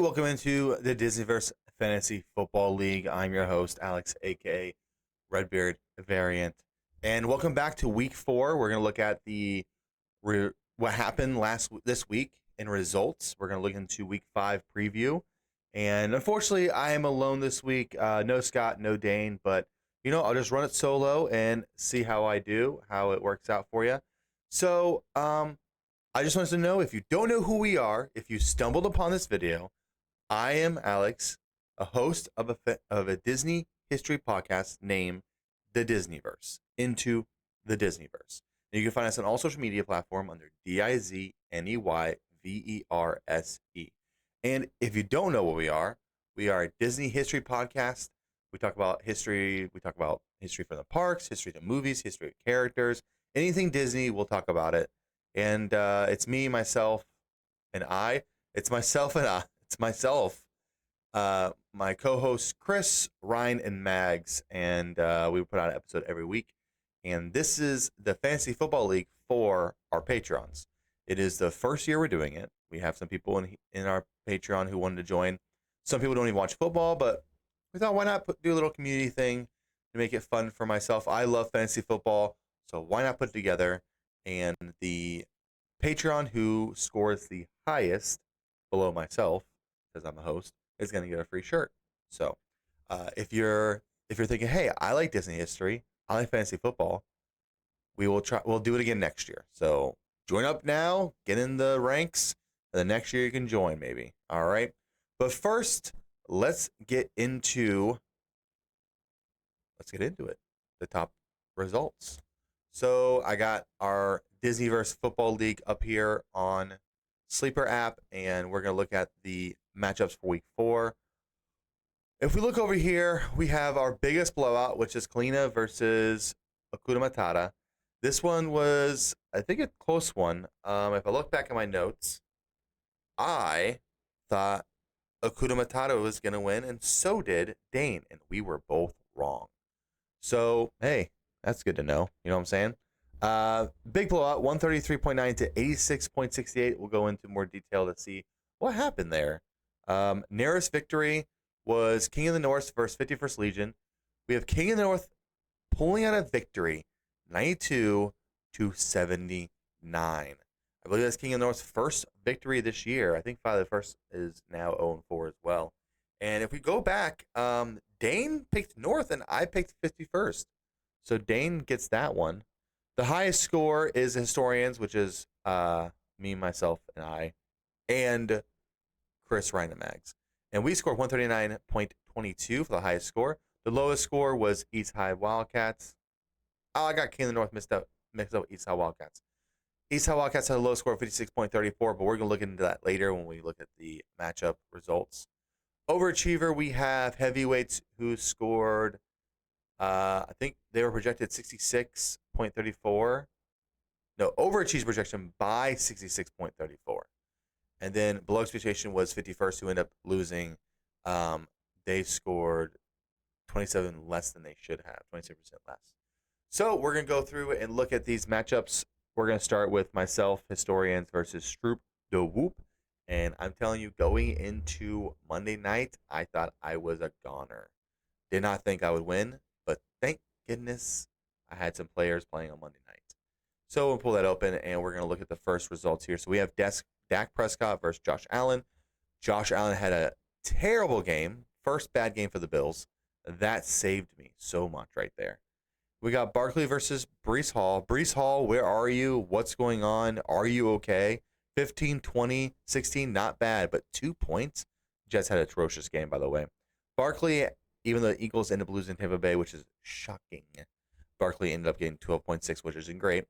welcome into the Dizneyverse Fantasy Football League. I'm your host, Alex, aka Redbeard Variant, and welcome back to Week 4. We're going to look at what happened this week in results. We're going to look into Week 5 preview, and unfortunately, I am alone this week. No Scott, no Dane, but I'll just run it solo and see how I do, how it works out for you. So, I just wanted to know, if you don't know who we are, if you stumbled upon this video, I am Alex, a host of a Disney history podcast named The Dizneyverse, Into the Dizneyverse. And you can find us on all social media platforms under Dizneyverse. And if you don't know what we are a Disney history podcast. We talk about history. We talk about history from the parks, history to movies, history of characters, anything Disney, we'll talk about it. And it's me, myself, and I. It's myself and I. It's myself, my co-hosts Chris, Ryan, and Mags, and we put out an episode every week. And this is the Fantasy Football League for our Patrons. It is the first year we're doing it. We have some people in our Patreon who wanted to join. Some people don't even watch football, but we thought, why not do a little community thing to make it fun for myself? I love fantasy football, so why not put it together? And the Patreon who scores the highest below myself, because I'm the host, is going to get a free shirt. So if you're thinking, hey, I like Disney history, I like fantasy football, we'll do it again next year. So join up now, get in the ranks, and the next year you can join maybe. All right. But first, let's get into it. The top results. So I got our Dizneyverse Football League up here on Sleeper app, and we're going to look at the matchups for Week 4. If we look over here, we have our biggest blowout, which is Kalina versus Hakuna Matata. This one was, I think, a close one. If I look back at my notes, I thought Hakuna Matata was going to win, and so did Dane, and we were both wrong. So, hey, that's good to know. You know what I'm saying? Big blowout, 133.9 to 86.68. We'll go into more detail to see what happened there. Nearest victory was King of the North versus 51st Legion. We have King of the North pulling out a victory, 92 to 79. I believe that's King of the North's first victory this year. I think 5 of the first is now 0-4 as well. And if we go back, Dane picked North and I picked 51st. So Dane gets that one. The highest score is Historians, which is me, myself, and I, and Chris, Ryan, and Mags. And we scored 139.22 for the highest score. The lowest score was East High Wildcats. Oh, I got King of the North mixed up with East High Wildcats. East High Wildcats had a low score of 56.34, but we're going to look into that later when we look at the matchup results. Overachiever, we have Heavyweights who scored, I think they were projected 66.34. No, overachieved projection by 66.34. And then below expectation was 51st, who ended up losing. They scored 27 less than they should have, 26% less. So we're going to go through and look at these matchups. We're going to start with myself, Historians versus Stroop de Whoop. And I'm telling you, going into Monday night, I thought I was a goner. Did not think I would win, but thank goodness I had some players playing on Monday night. So we'll pull that open, and we're going to look at the first results here. So we have Dak Prescott versus Josh Allen. Josh Allen had a terrible game. First bad game for the Bills. That saved me so much right there. We got Barkley versus Breece Hall. Breece Hall, where are you? What's going on? Are you okay? 15, 20, 16, not bad, but 2 points. Jets had an atrocious game, by the way. Barkley, even though the Eagles ended up losing Tampa Bay, which is shocking, Barkley ended up getting 12.6, which isn't great.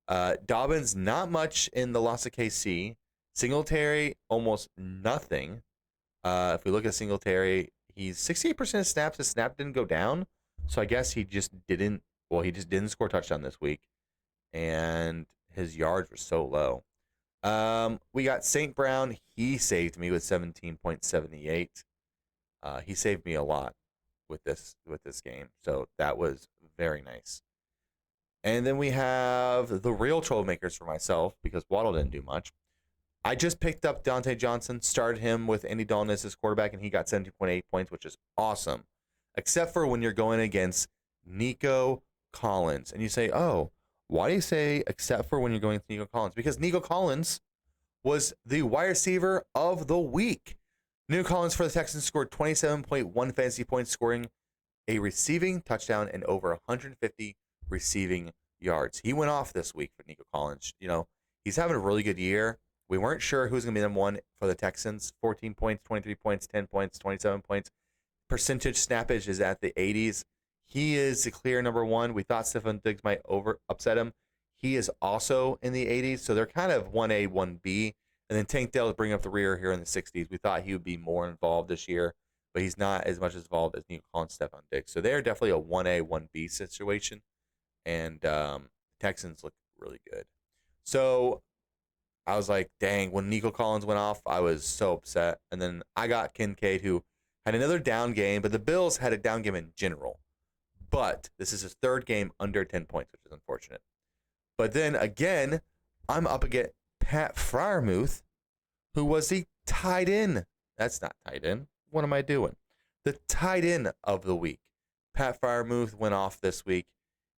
Dobbins, not much in the loss of KC. Singletary, almost nothing. If we look at Singletary, he's 68% of snaps. His snap didn't go down, so I guess he just didn't score a touchdown this week, and his yards were so low. We got St. Brown. He saved me with 17.78. He saved me a lot with this game, so that was very nice. And then we have the real troublemakers for myself, because Waddle didn't do much. I just picked up Dante Johnson, started him with Andy Dalton as his quarterback, and he got 17.8 points, which is awesome. Except for when you're going against Nico Collins. And you say, oh, why do you say except for when you're going with Nico Collins? Because Nico Collins was the wide receiver of the week. Nico Collins for the Texans scored 27.1 fantasy points, scoring a receiving touchdown and over 150 receiving yards. He went off this week for Nico Collins. You know, he's having a really good year. We weren't sure who was going to be number one for the Texans. 14 points, 23 points, 10 points, 27 points. Percentage snappage is at the 80s. He is the clear number one. We thought Stephon Diggs might upset him. He is also in the 80s, so they're kind of 1A, 1B. And then Tank Dell is bringing up the rear here in the 60s. We thought he would be more involved this year, but he's not as much involved as Nico Collins, Stephon Diggs. So they're definitely a 1A, 1B situation, and Texans look really good. So I was like, dang, when Nico Collins went off, I was so upset. And then I got Kincaid, who had another down game, but the Bills had a down game in general. But this is his third game under 10 points, which is unfortunate. But then again, I'm up against Pat Freiermuth, who was the tight end. That's not tight end. What am I doing? The tight end of the week. Pat Freiermuth went off this week.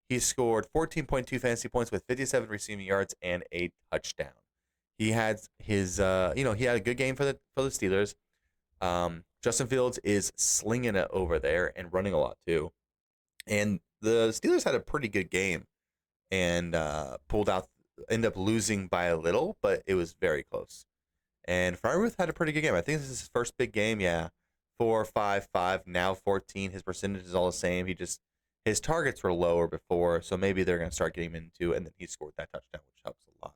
He scored 14.2 fantasy points with 57 receiving yards and a touchdown. He had his, he had a good game for the Steelers. Justin Fields is slinging it over there and running a lot too. And the Steelers had a pretty good game and ended up losing by a little, but it was very close. And Freiermuth had a pretty good game. I think this is his first big game. Yeah, 4, 5, 5, now 14. His percentage is all the same. His targets were lower before, so maybe they're going to start getting him into, and then he scored that touchdown, which helps a lot.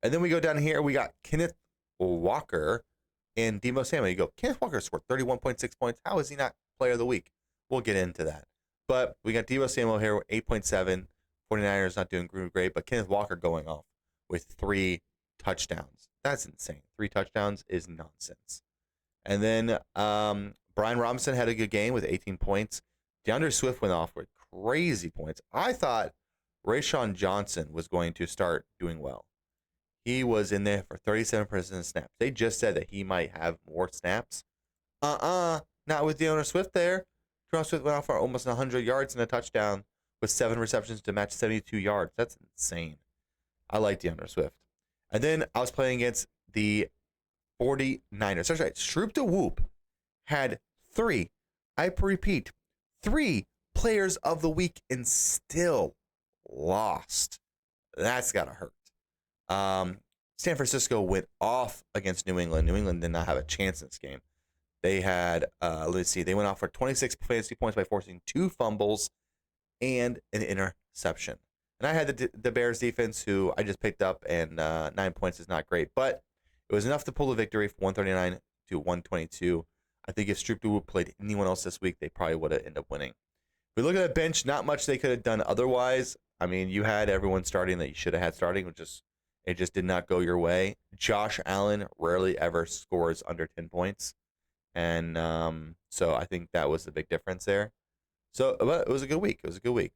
And then we go down here. We got Kenneth Walker and Deebo Samuel. You go, Kenneth Walker scored 31.6 points. How is he not player of the week? We'll get into that. But we got Deebo Samuel here with 8.7. 49ers not doing great, but Kenneth Walker going off with 3 touchdowns. That's insane. 3 touchdowns is nonsense. And then Brian Robinson had a good game with 18 points. DeAndre Swift went off with crazy points. I thought Rashawn Johnson was going to start doing well. He was in there for 37% of snaps. They just said that he might have more snaps. Not with DeAndre Swift there. DeAndre Swift went off for almost 100 yards and a touchdown with 7 receptions to match 72 yards. That's insane. I like DeAndre Swift. And then I was playing against the 49ers. That's right. Stroop de Whoop had 3, I repeat, 3 players of the week and still lost. That's got to hurt. San Francisco went off against New England. New England did not have a chance in this game. They had, they went off for 26 fantasy points by forcing 2 fumbles and an interception. And I had the Bears defense, who I just picked up, and 9 points is not great, but it was enough to pull the victory from 139 to 122. I think if Stroop de Whoop played anyone else this week, they probably would have ended up winning. If we look at the bench, not much they could have done otherwise. I mean, you had everyone starting that you should have had starting, it just did not go your way. Josh Allen rarely ever scores under 10 points. And so I think that was the big difference there. So but it was a good week.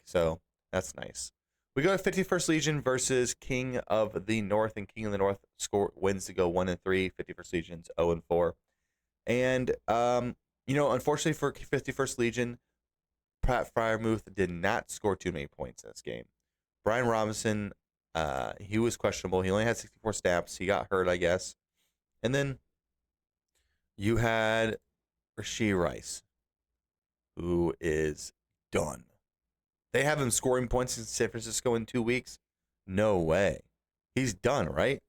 So that's nice. We go to 51st Legion versus King of the North, and King of the North wins to go 1-3. 51st Legion's 0-4. And unfortunately for 51st Legion, Pat Freiermuth did not score too many points in this game. Brian Robinson, he was questionable. He only had 64 snaps. He got hurt, I guess. And then you had Rashee Rice, who is done. They have him scoring points in San Francisco in 2 weeks? No way. He's done, right?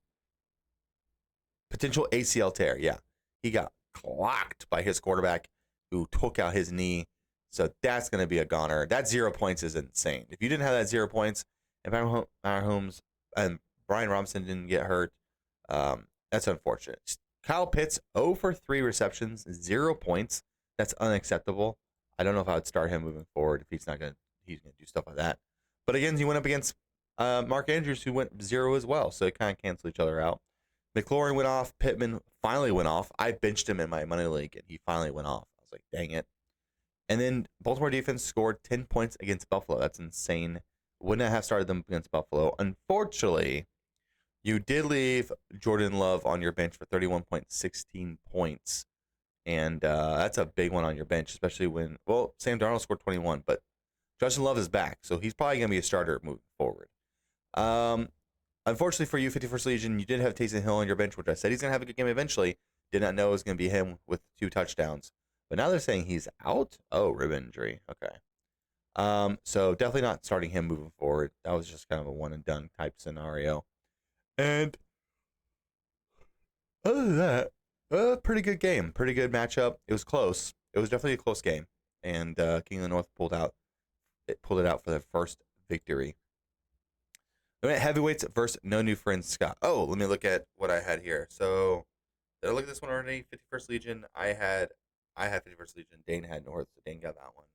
Potential ACL tear, yeah. He got clocked by his quarterback, who took out his knee. So that's going to be a goner. That 0 points is insane. If you didn't have that 0 points, and Mahomes and Brian Robinson didn't get hurt, that's unfortunate. Kyle Pitts, 0 for 3 receptions, 0 points. That's unacceptable. I don't know if I would start him moving forward if he's going to do stuff like that. But again, he went up against Mark Andrews, who went 0 as well. So it kind of cancel each other out. McLaurin went off. Pittman finally went off. I benched him in my money league, and he finally went off. I was like, dang it. And then Baltimore defense scored 10 points against Buffalo. That's insane. Wouldn't have started them against Buffalo. Unfortunately, You did leave Jordan Love on your bench for 31.16 points. And that's a big one on your bench, especially when, well, Sam Darnold scored 21, but Justin Love is back. So he's probably going to be a starter moving forward. Unfortunately for you, 51st Legion, you did have Taysom Hill on your bench, which I said he's going to have a good game eventually. Did not know it was going to be him with 2 touchdowns. But now they're saying he's out. Oh, rib injury. Okay. So definitely not starting him moving forward. That was just kind of a one and done type scenario. And other than that, pretty good game. Pretty good matchup. It was close. It was definitely a close game. And King of the North pulled it out for the first victory. Heavyweights versus No New Friend Scott. Oh, let me look at what I had here. So, did I look at this one already? 51st Legion. I had 51st Legion. Dane had North, so Dane got that one.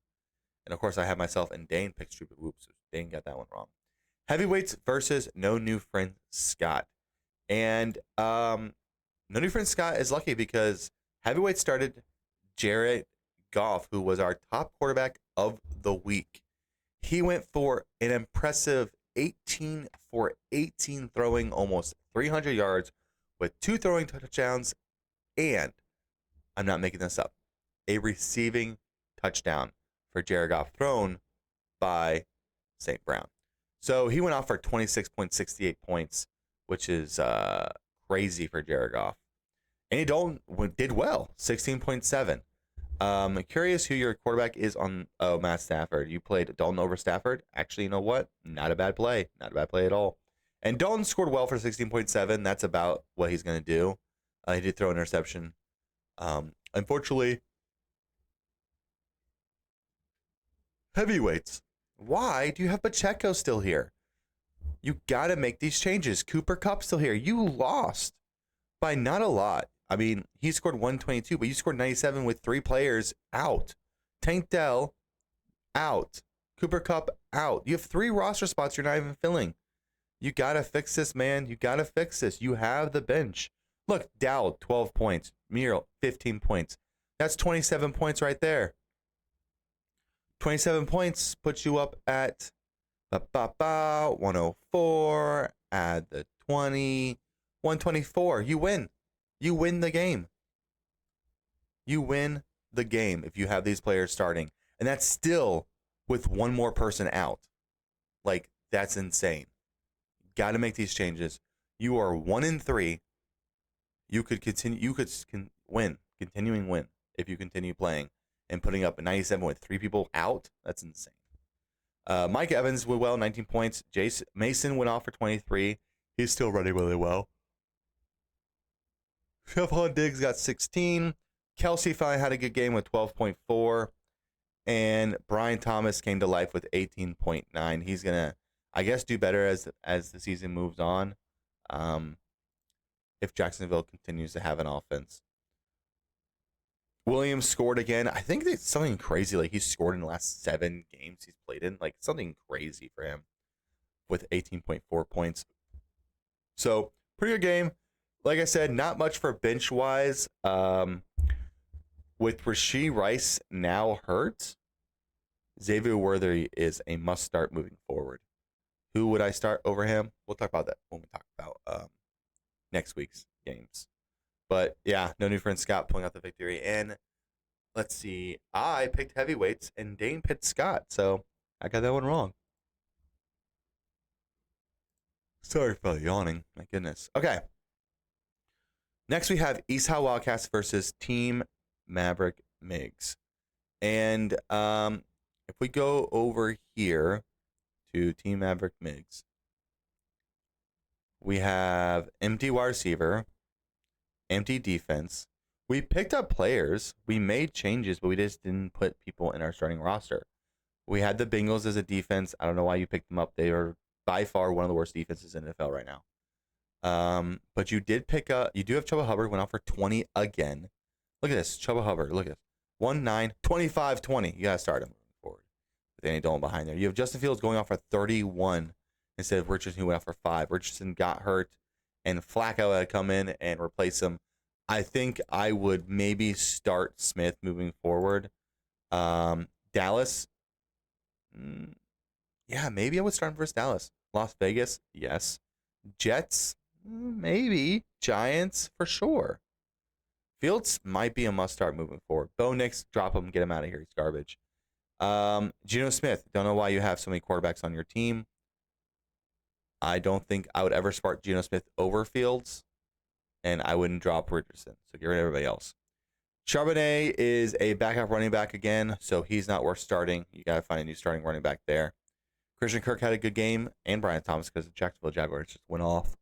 And of course, I had myself and Dane picked Stupid Whoops. So Dane got that one wrong. Heavyweights versus No New Friend Scott. And No New Friend Scott is lucky because heavyweight started Jared Goff, who was our top quarterback of the week. He went for an impressive 18 for 18 throwing, almost 300 yards with 2 throwing touchdowns, and I'm not making this up, a receiving touchdown for Jared Goff thrown by St. Brown. So he went off for 26.68 points, which is crazy for Jared Goff. And he did well, 16.7. Curious who your quarterback is on. Oh, Matt Stafford. You played Dalton over Stafford. Actually, you know what? Not a bad play. Not a bad play at all. And Dalton scored well for 16.7. That's about what he's going to do. He did throw an interception. Unfortunately, heavyweights. Why do you have Pacheco still here? You got to make these changes. Cooper Kupp still here. You lost by not a lot. I mean, he scored 122, but you scored 97 with 3 players out. Tank Dell, out. Cooper Kupp, out. You have 3 roster spots you're not even filling. You got to fix this, man. You got to fix this. You have the bench. Look, Dowd, 12 points. Muriel, 15 points. That's 27 points right there. 27 points puts you up at 104. Add the 20. 124. You win. You win the game. You win the game if you have these players starting. And that's still with 1 more person out. Like, that's insane. Got to make these changes. You are 1-3. You could continue. You could win. Continuing win if you continue playing and putting up a 97 with 3 people out. That's insane. Mike Evans did well, 19 points. Mason went off for 23. He's still running really well. Stephon Diggs got 16. Kelsey finally had a good game with 12.4. And Brian Thomas came to life with 18.9. He's going to, I guess, do better as the season moves on. If Jacksonville continues to have an offense. Williams scored again. I think it's something crazy. Like, he's scored in the last 7 games he's played in. Like, something crazy for him with 18.4 points. So, pretty good game. Like I said, not much for bench-wise. With Rashee Rice now hurt, Xavier Worthy is a must-start moving forward. Who would I start over him? We'll talk about that when we talk about next week's games. But, yeah, No New Friend Scott pulling out the victory. And let's see. I picked heavyweights, and Dane picked Scott. So, I got that one wrong. Sorry for yawning. My goodness. Okay. Next, we have East High Wildcats versus Team Maverick Migs. And if we go over here to Team Maverick Migs, we have empty wide receiver, empty defense. We picked up players. We made changes, but we just didn't put people in our starting roster. We had the Bengals as a defense. I don't know why you picked them up. They are by far one of the worst defenses in the NFL right now. But you did pick up, you do have Chuba Hubbard, went out for 20 again. Look at this, Chuba Hubbard, look at this. 1-9, 25-20. You got to start him moving forward. With Danny Dolan behind there. You have Justin Fields going off for 31 instead of Richardson, who went out for 5. Richardson got hurt, and Flacco had to come in and replace him. I think I would maybe start Smith moving forward. Dallas, yeah, maybe I would start him versus Dallas. Las Vegas, yes. Jets, Maybe. Giants for sure. Fields might be a must start moving forward. Bo Nix, drop him, get him out of here. He's garbage. Geno Smith, don't know why you have so many quarterbacks on your team. I don't think I would ever start Geno Smith over Fields, and I wouldn't drop Richardson. So get rid of everybody else. Charbonnet is a backup running back again, so he's not worth starting. You got to find a new starting running back there. Christian Kirk had a good game, and Brian Thomas because the Jacksonville Jaguars just went off.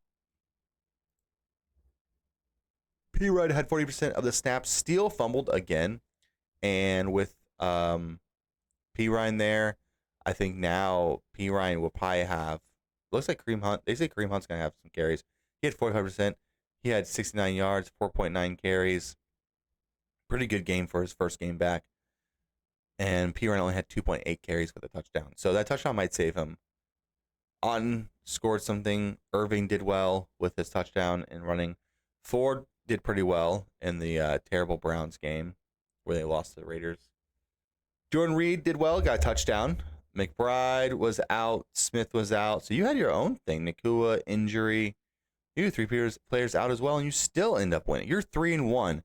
P. Rudd had 40% of the snaps. Steele fumbled again, and with P. Ryan there, I think now P. Ryan will probably have. Looks like Kareem Hunt. They say Kareem Hunt's gonna have some carries. He had 45%. He had 69 yards, 4.9 carries. Pretty good game for his first game back. And P. Ryan only had 2.8 carries with a touchdown. So that touchdown might save him. Otton scored something. Irving did well with his touchdown and running. Ford did pretty well in the terrible Browns game where they lost to the Raiders. Jordan Reed did well, got a touchdown. McBride was out. Smith was out. So you had your own thing. Nakua, injury. You had three players out as well, and you still end up winning. You're 3-1, and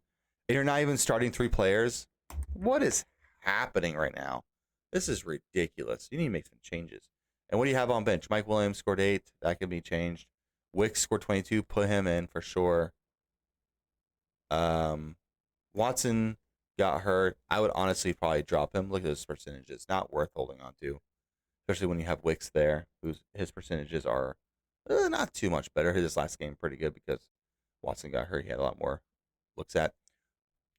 you're not even starting three players. What is happening right now? This is ridiculous. You need to make some changes. And what do you have on bench? Mike Williams scored 8. That can be changed. Wicks scored 22. Put him in for sure. Watson got hurt. I would honestly probably drop him. Look at those percentages. Not worth holding on to. Especially when you have Wicks there, his percentages are not too much better. His last game pretty good because Watson got hurt. He had a lot more looks at.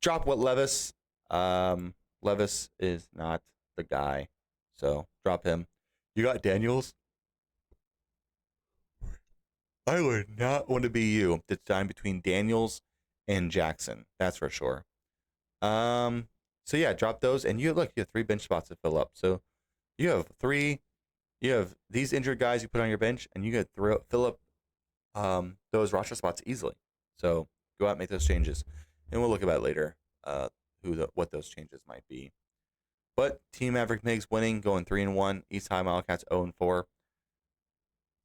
Drop what Levis. Levis is not the guy. So drop him. You got Daniels. I would not want to be you. It's time between Daniels and Jackson. That's for sure. So yeah, drop those, and you have 3 bench spots to fill up. So you have 3. You have these injured guys you put on your bench, and you get fill up those roster spots easily. So go out and make those changes, and we'll look about later what those changes might be. But Team Maverick Migs winning, going 3-1. East High Wildcats 0-4.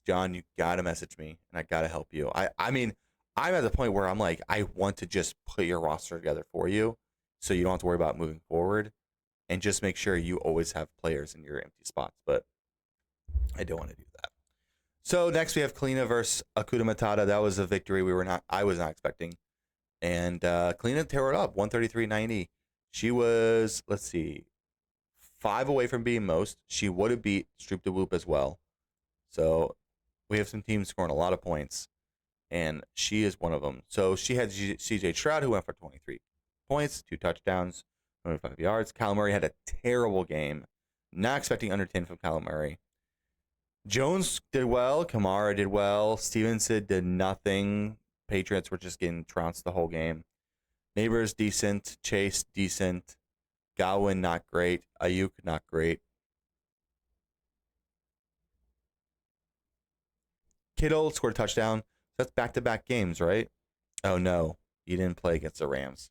John, you gotta message me, and I gotta help you. I mean, I'm at the point where I'm like, I want to just put your roster together for you, so you don't have to worry about moving forward, and just make sure you always have players in your empty spots. But I don't want to do that. So next we have Kalina versus Akuta Matata. That was a victory I was not expecting. And Kalina tore it up, 133-90. She was, 5 away from being most. She would have beat Stroop de Whoop as well. So we have some teams scoring a lot of points, and she is one of them. So she had CJ Stroud, who went for 23 points, 2 touchdowns, 25 yards. Kyle Murray had a terrible game. Not expecting under 10 from Kyle Murray. Jones did well. Kamara did well. Stevenson did nothing. Patriots were just getting trounced the whole game. Neighbors, decent. Chase, decent. Godwin, not great. Ayuk, not great. Kittle scored a touchdown. That's back-to-back games, right? Oh, no. He didn't play against the Rams.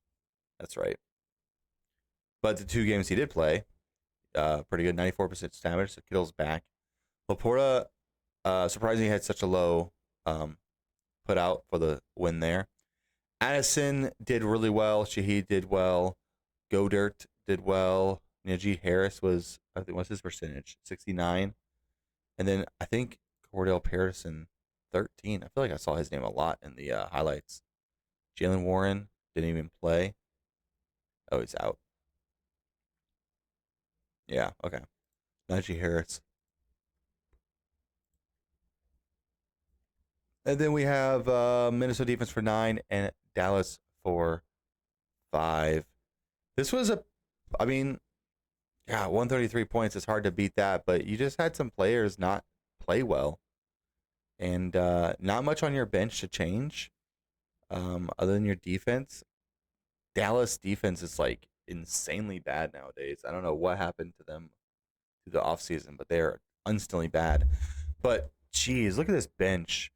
That's right. But the 2 games he did play, pretty good. 94% damage, so Kittle's back. Laporta, surprisingly, had such a low put out for the win there. Addison did really well. Shahid did well. Godert did well. Najee Harris what's his percentage? 69. And then I think Cordell Patterson, 13. I feel like I saw his name a lot in the highlights. Jalen Warren didn't even play. Oh, he's out. Yeah, okay. Najee Harris. And then we have Minnesota defense for 9 and Dallas for 5. This was 133 points. It's hard to beat that, but you just had some players not play well. And not much on your bench to change other than your defense. Dallas defense is insanely bad nowadays. I don't know what happened to them through the offseason, but they're instantly bad. But, geez, look at this bench.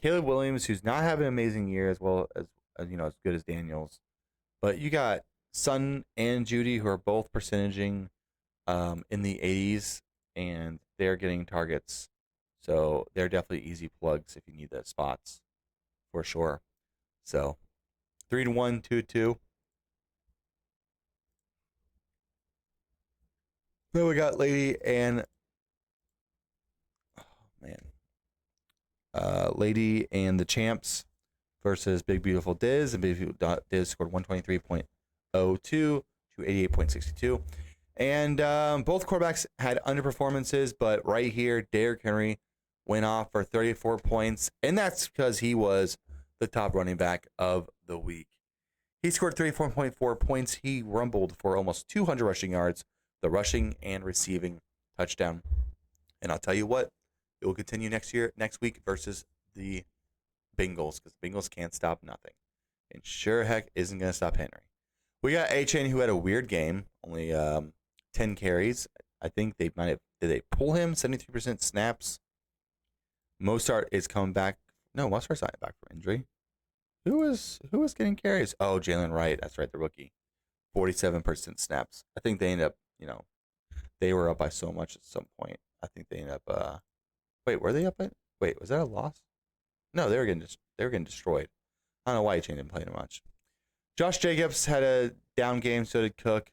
Caleb Williams, who's not having an amazing year as well as as good as Daniels. But you got Sun and Judy, who are both percentaging in the 80s, and they're getting targets. So they're definitely easy plugs if you need the spots. for sure. So 3-1, 2-2. Then we got Lady and Lady and the Champs versus Big Beautiful Diz, and Big Beautiful Diz scored 123.02 to 88.62. And both quarterbacks had underperformances, but right here, Derrick Henry went off for 34 points, and that's because he was the top running back of the week. He scored 34.4 points. He rumbled for almost 200 rushing yards, the rushing and receiving touchdown. And I'll tell you what, it will continue next week versus the Bengals, because the Bengals can't stop nothing. And sure heck isn't going to stop Henry. We got A-Chain, who had a weird game, only 10 carries. I think they might have, did they pull him? 73% snaps. Mostert is coming back. No, Mostert's not back from injury. Who was getting carries? Oh, Jalen Wright. That's right, the rookie. 47% snaps. I think they ended up, they were up by so much at some point. I think they ended up, wait, were they up by, wait, was that a loss? No, they were getting destroyed. I don't know why A-Chain didn't play too much. Josh Jacobs had a down game, so did Cook.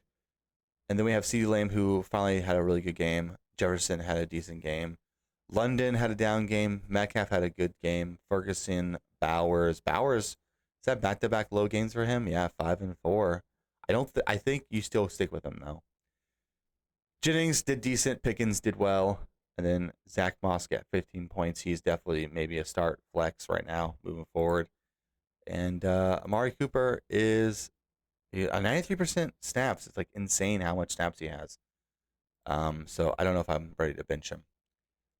And then we have CeeDee Lamb, who finally had a really good game. Jefferson had a decent game. London had a down game. Metcalf had a good game. Ferguson, Bowers. Is that back-to-back low games for him? Yeah, 5 and 4. I think you still stick with him, though. Jennings did decent. Pickens did well. And then Zach Moss got 15 points. He's definitely maybe a start flex right now moving forward. And Amari Cooper is a 93% snaps. It's like insane how much snaps he has. So I don't know if I'm ready to bench him.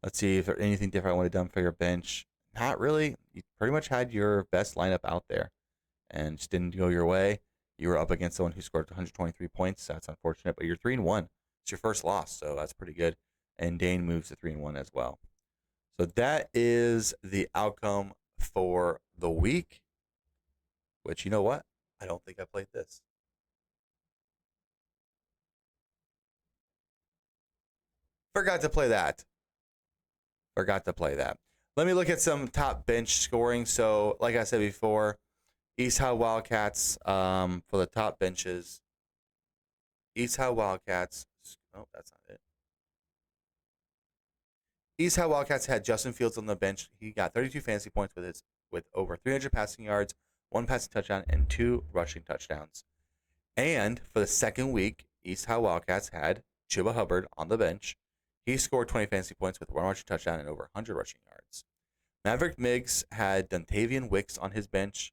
Let's see if there's anything different I would have done for your bench. Not really. You pretty much had your best lineup out there and just didn't go your way. You were up against someone who scored 123 points. That's unfortunate, but you're 3-1. It's your first loss, so that's pretty good. And Dane moves to 3-1 as well. So that is the outcome for the week. Which, you know what? I don't think I played this. Forgot to play that. Let me look at some top bench scoring. So, like I said before, East High Wildcats for the top benches. East High Wildcats. Oh, that's not it. East High Wildcats had Justin Fields on the bench. He got 32 fantasy points with over 300 passing yards, 1 passing touchdown, and 2 rushing touchdowns. And for the second week, East High Wildcats had Chuba Hubbard on the bench. He scored 20 fantasy points with 1 rushing touchdown and over 100 rushing yards. Maverick Miggs had Dontavian Wicks on his bench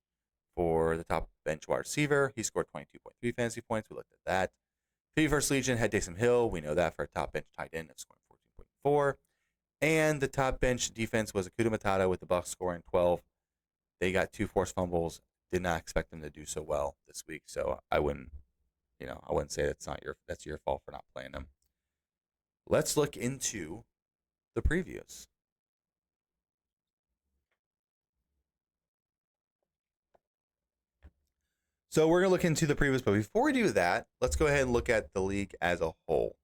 for the top bench wide receiver. He scored 22.3 fantasy points. We looked at that. Dizneyverse Legion had Taysom Hill. We know that for a top bench tight end of scoring 14.4. And the top bench defense was Akuda Matata with the Bucs scoring 12. They got 2 forced fumbles. Did not expect them to do so well this week, so I wouldn't say that's your fault for not playing them. Let's look into the previews. So we're going to look into the previews, but before we do that, let's go ahead and look at the league as a whole.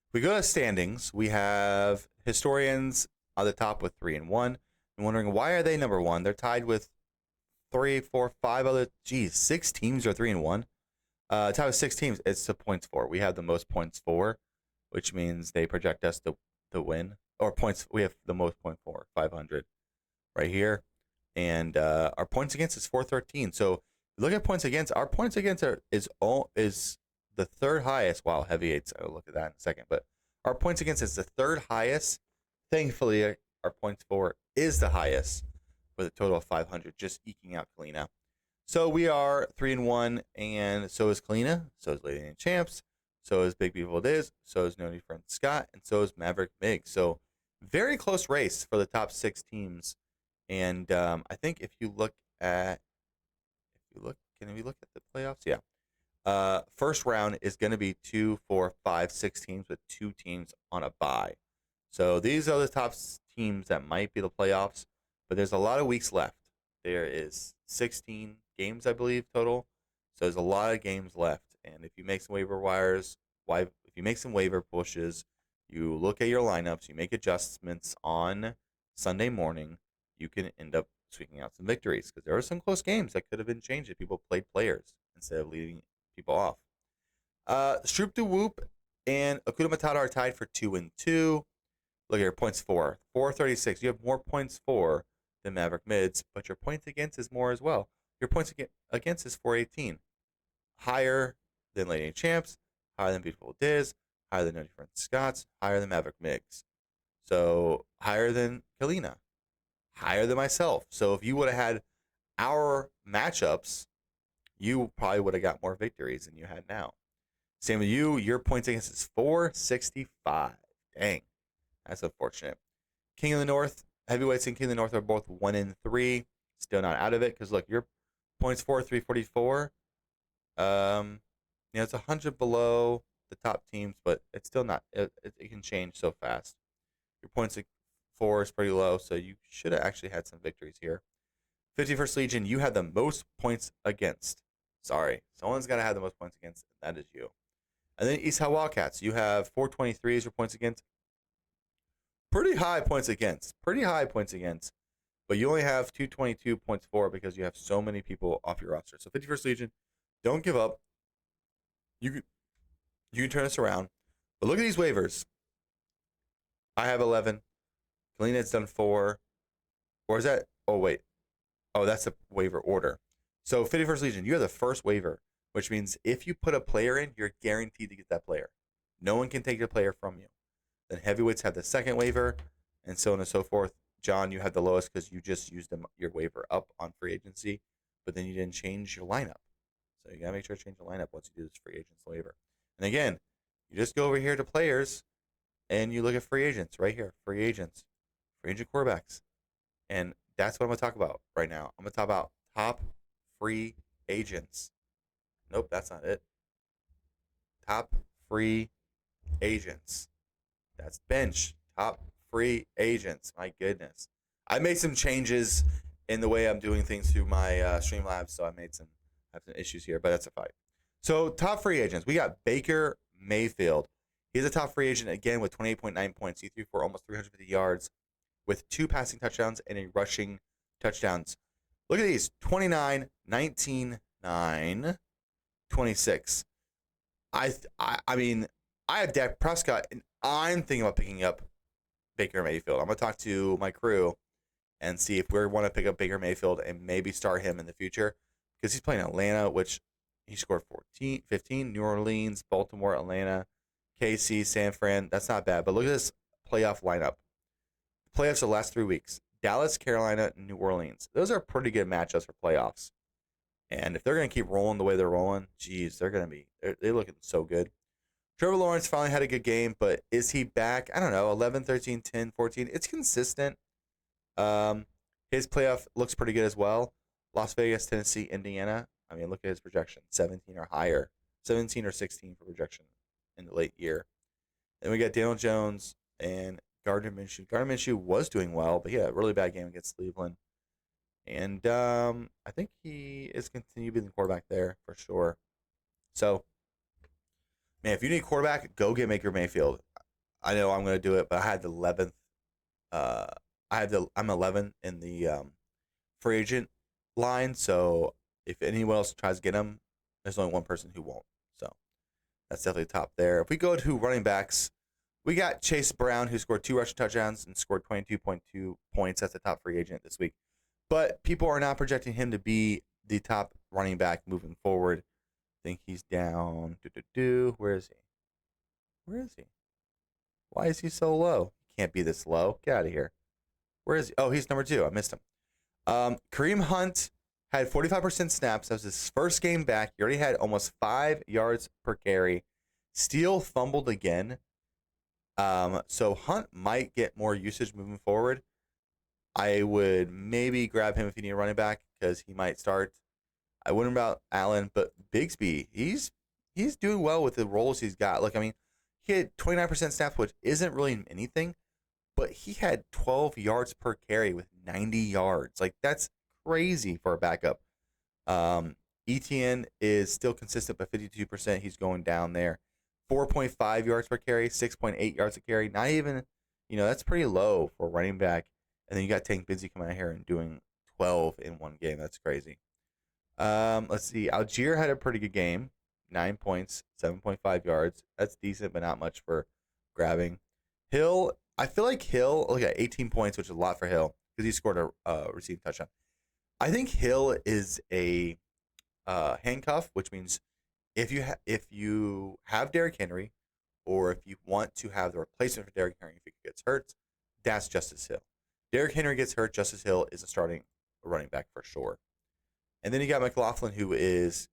If we go to standings, we have Historians on the top with 3-1. I'm wondering, why are they number 1? They're tied with 3, 4, 5 other. 6 teams are 3-1. Tied with 6 teams. It's the points for. We have the most points for, which means they project us to win. Or points. We have the most point for, 500, right here, and our points against is 413. So look at points against. Our points against is the third highest. Wow, heavy eights. I'll look at that in a second. But our points against is the third highest. Thankfully, our points for is the highest with a total of 500, just eking out Kalina. So we are 3-1, and so is Kalina, so is Lady and Champs, so is Big Beautiful Diz, so is No New Friend Scott, and so is Maverick Mig. So very close race for the top 6 teams. And I think if you look, can we look at the playoffs? Yeah. First round is going to be 2, 4, 5, 6 teams with 2 teams on a bye. So these are the top teams that might be the playoffs, but there's a lot of weeks left. There is 16 games, I believe, total. So there's a lot of games left. And if you make some waiver pushes, you look at your lineups, you make adjustments on Sunday morning, you can end up squeaking out some victories because there were some close games that could have been changed if people played players instead of leaving people off. Stroop de Whoop and Akuda Matata are tied for 2-2. Look at your points for 436. You have more points for than Maverick Mids, but your points against is more as well. Your points against is 418. Higher than Lady Champs, higher than Beautiful Diz, higher than No Different Scots, higher than Maverick Migs. So higher than Kalina, higher than myself. So if you would have had our matchups, you probably would have got more victories than you had now. Same with you. Your points against is 465. Dang. That's unfortunate. King of the North, heavyweights and King of the North are both 1-3. Still not out of it because look, your points for 344. It's 100 below the top teams, but it's still not. It can change so fast. Your points for is pretty low, so you should have actually had some victories here. 51st Legion, you have the most points against. Sorry, someone's got to have the most points against, and that is you. And then East High Wildcats, you have 423 as your points against. Pretty high points against. But you only have 222 points for because you have so many people off your roster. So 51st Legion, don't give up. You can turn this around. But look at these waivers. I have 11. Kalina's done 4. Or is that? Oh, wait. Oh, that's a waiver order. So 51st Legion, you have the first waiver, which means if you put a player in, you're guaranteed to get that player. No one can take your player from you. Then heavyweights have the second waiver, and so on and so forth. John, you have the lowest because you just used your waiver up on free agency, but then you didn't change your lineup. So you got to make sure to change the lineup once you do this free agents waiver. And again, you just go over here to players, and you look at free agents right here. Free agent quarterbacks. And that's what I'm going to talk about right now. I'm going to talk about top free agents. Nope, that's not it. Top free agents. That's bench. Top free agents. My goodness. I made some changes in the way I'm doing things through my Streamlabs, so I have some issues here, but that's a fight. So top free agents. We got Baker Mayfield. He's a top free agent again with 28.9 points. He threw for almost 350 yards with 2 passing touchdowns and a rushing touchdowns. Look at these. 29, 19, 9, 26. I mean, I have Dak Prescott, and I'm thinking about picking up Baker Mayfield. I'm going to talk to my crew and see if we want to pick up Baker Mayfield and maybe start him in the future because he's playing Atlanta, which he scored 15, New Orleans, Baltimore, Atlanta, KC, San Fran. That's not bad, but look at this playoff lineup. The playoffs are the last 3 weeks. Dallas, Carolina, New Orleans. Those are pretty good matchups for playoffs. And if they're going to keep rolling the way they're rolling, geez, they're looking so good. Trevor Lawrence finally had a good game, but is he back? I don't know, 11, 13, 10, 14. It's consistent. His playoff looks pretty good as well. Las Vegas, Tennessee, Indiana. I mean, look at his projection, 17 or higher. 17 or 16 for projection in the late year. Then we got Daniel Jones and Gardner Minshew. Gardner Minshew was doing well, but he had a really bad game against Cleveland. And I think he is continuing to be the quarterback there for sure. So, man, if you need a quarterback, go get Baker Mayfield. I know I'm going to do it, but I had the 11th. I'm 11 in the free agent line. So if anyone else tries to get him, there's only one person who won't. So that's definitely top there. If we go to running backs, we got Chase Brown, who scored 2 rushing touchdowns and scored 22.2 points. That's the top free agent this week. But people are not projecting him to be the top running back moving forward. I think he's down. Where is he? Why is he so low? He can't be this low. Get out of here. Where is he? Oh, he's number 2. I missed him. Kareem Hunt had 45% snaps. That was his first game back. He already had almost 5 yards per carry. Steele fumbled again. So Hunt might get more usage moving forward. I would maybe grab him if you need a running back because he might start. I wouldn't about Allen, but Bigsby, he's doing well with the roles he's got. Look, I mean, he had 29% snaps, which isn't really anything, but he had 12 yards per carry with 90 yards. Like, that's crazy for a backup. ETN is still consistent, but 52%. He's going down there. 4.5 yards per carry, 6.8 yards a carry. Not even, that's pretty low for a running back. And then you got Tank Bigsby coming out here and doing 12 in one game. That's crazy. Let's see. Algier had a pretty good game. 9 points, 7.5 yards. That's decent, but not much for grabbing. Hill, I feel like Hill, look at 18 points, which is a lot for Hill because he scored a receiving touchdown. I think Hill is a handcuff, which means if you have Derrick Henry, or if you want to have the replacement for Derrick Henry if he gets hurt, that's Justice Hill. Derrick Henry gets hurt, Justice Hill is a starting running back for sure. And then you got McLaughlin, who is,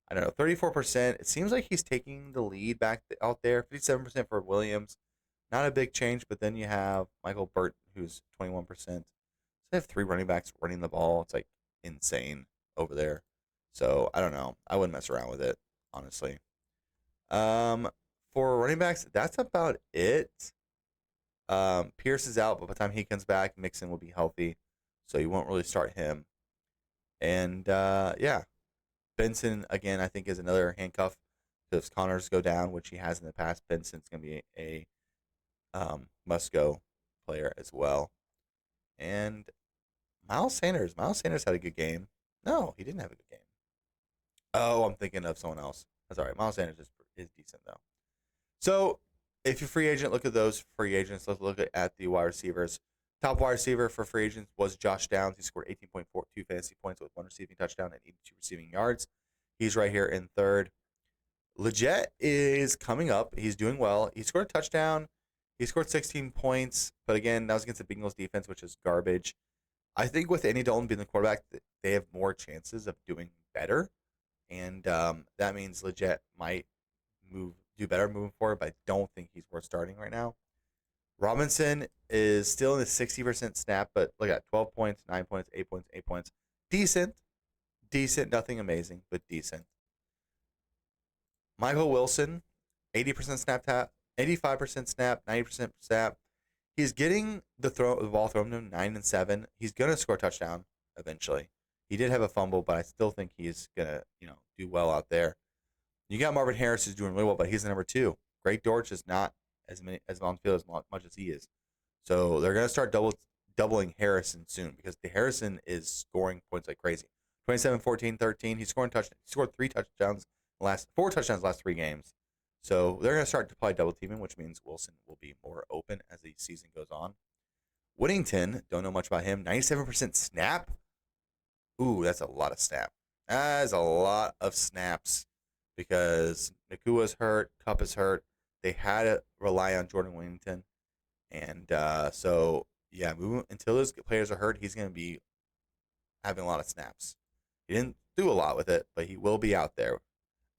I don't know, 34%. It seems like he's taking the lead back out there. 57% for Williams. Not a big change, but then you have Michael Burton, who's 21%. So they have 3 running backs running the ball. It's like insane over there. So I don't know. I wouldn't mess around with it, honestly. For running backs, that's about it. Pierce is out, but by the time he comes back, Mixon will be healthy. So you won't really start him. And yeah, Benson, again, I think is another handcuff. If Connors go down, which he has in the past, Benson's going to be a must-go player as well. And Miles Sanders had a good game. No, he didn't have a good game. Oh, I'm thinking of someone else. That's all right. Miles Sanders is decent, though. So if you're free agent, look at those free agents. Let's look at the wide receivers. Top wide receiver for free agents was Josh Downs. He scored 18.42 fantasy points with 1 receiving touchdown and 82 receiving yards. He's right here in third. Leggett is coming up. He's doing well. He scored a touchdown. He scored 16 points. But again, that was against the Bengals defense, which is garbage. I think with Andy Dalton being the quarterback, they have more chances of doing better. And that means Leggett might do better moving forward, but I don't think he's worth starting right now. Robinson is still in the 60% snap, but look at 12 points, 9 points, 8 points, 8 points. Decent, nothing amazing, but decent. Michael Wilson, 80% snap, 85% snap, 90% snap. He's getting the ball thrown to him 9 and 7. He's gonna score a touchdown eventually. He did have a fumble, but I still think he's gonna do well out there. You got Marvin Harris who's doing really well, but he's the number 2. Greg Dortch is not as on field as much as he is. So they're going to start doubling Harrison soon because the Harrison is scoring points like crazy. 27, 14, 13. He scored 3 touchdowns last 3 games. So they're going to start to play double teaming, which means Wilson will be more open as the season goes on. Whittington, don't know much about him. 97% snap. Ooh, that's a lot of snap. That is a lot of snaps because Nakua's hurt, Kupp is hurt. They had to rely on Jordan Whittington. And so, yeah, until those players are hurt, he's going to be having a lot of snaps. He didn't do a lot with it, but he will be out there.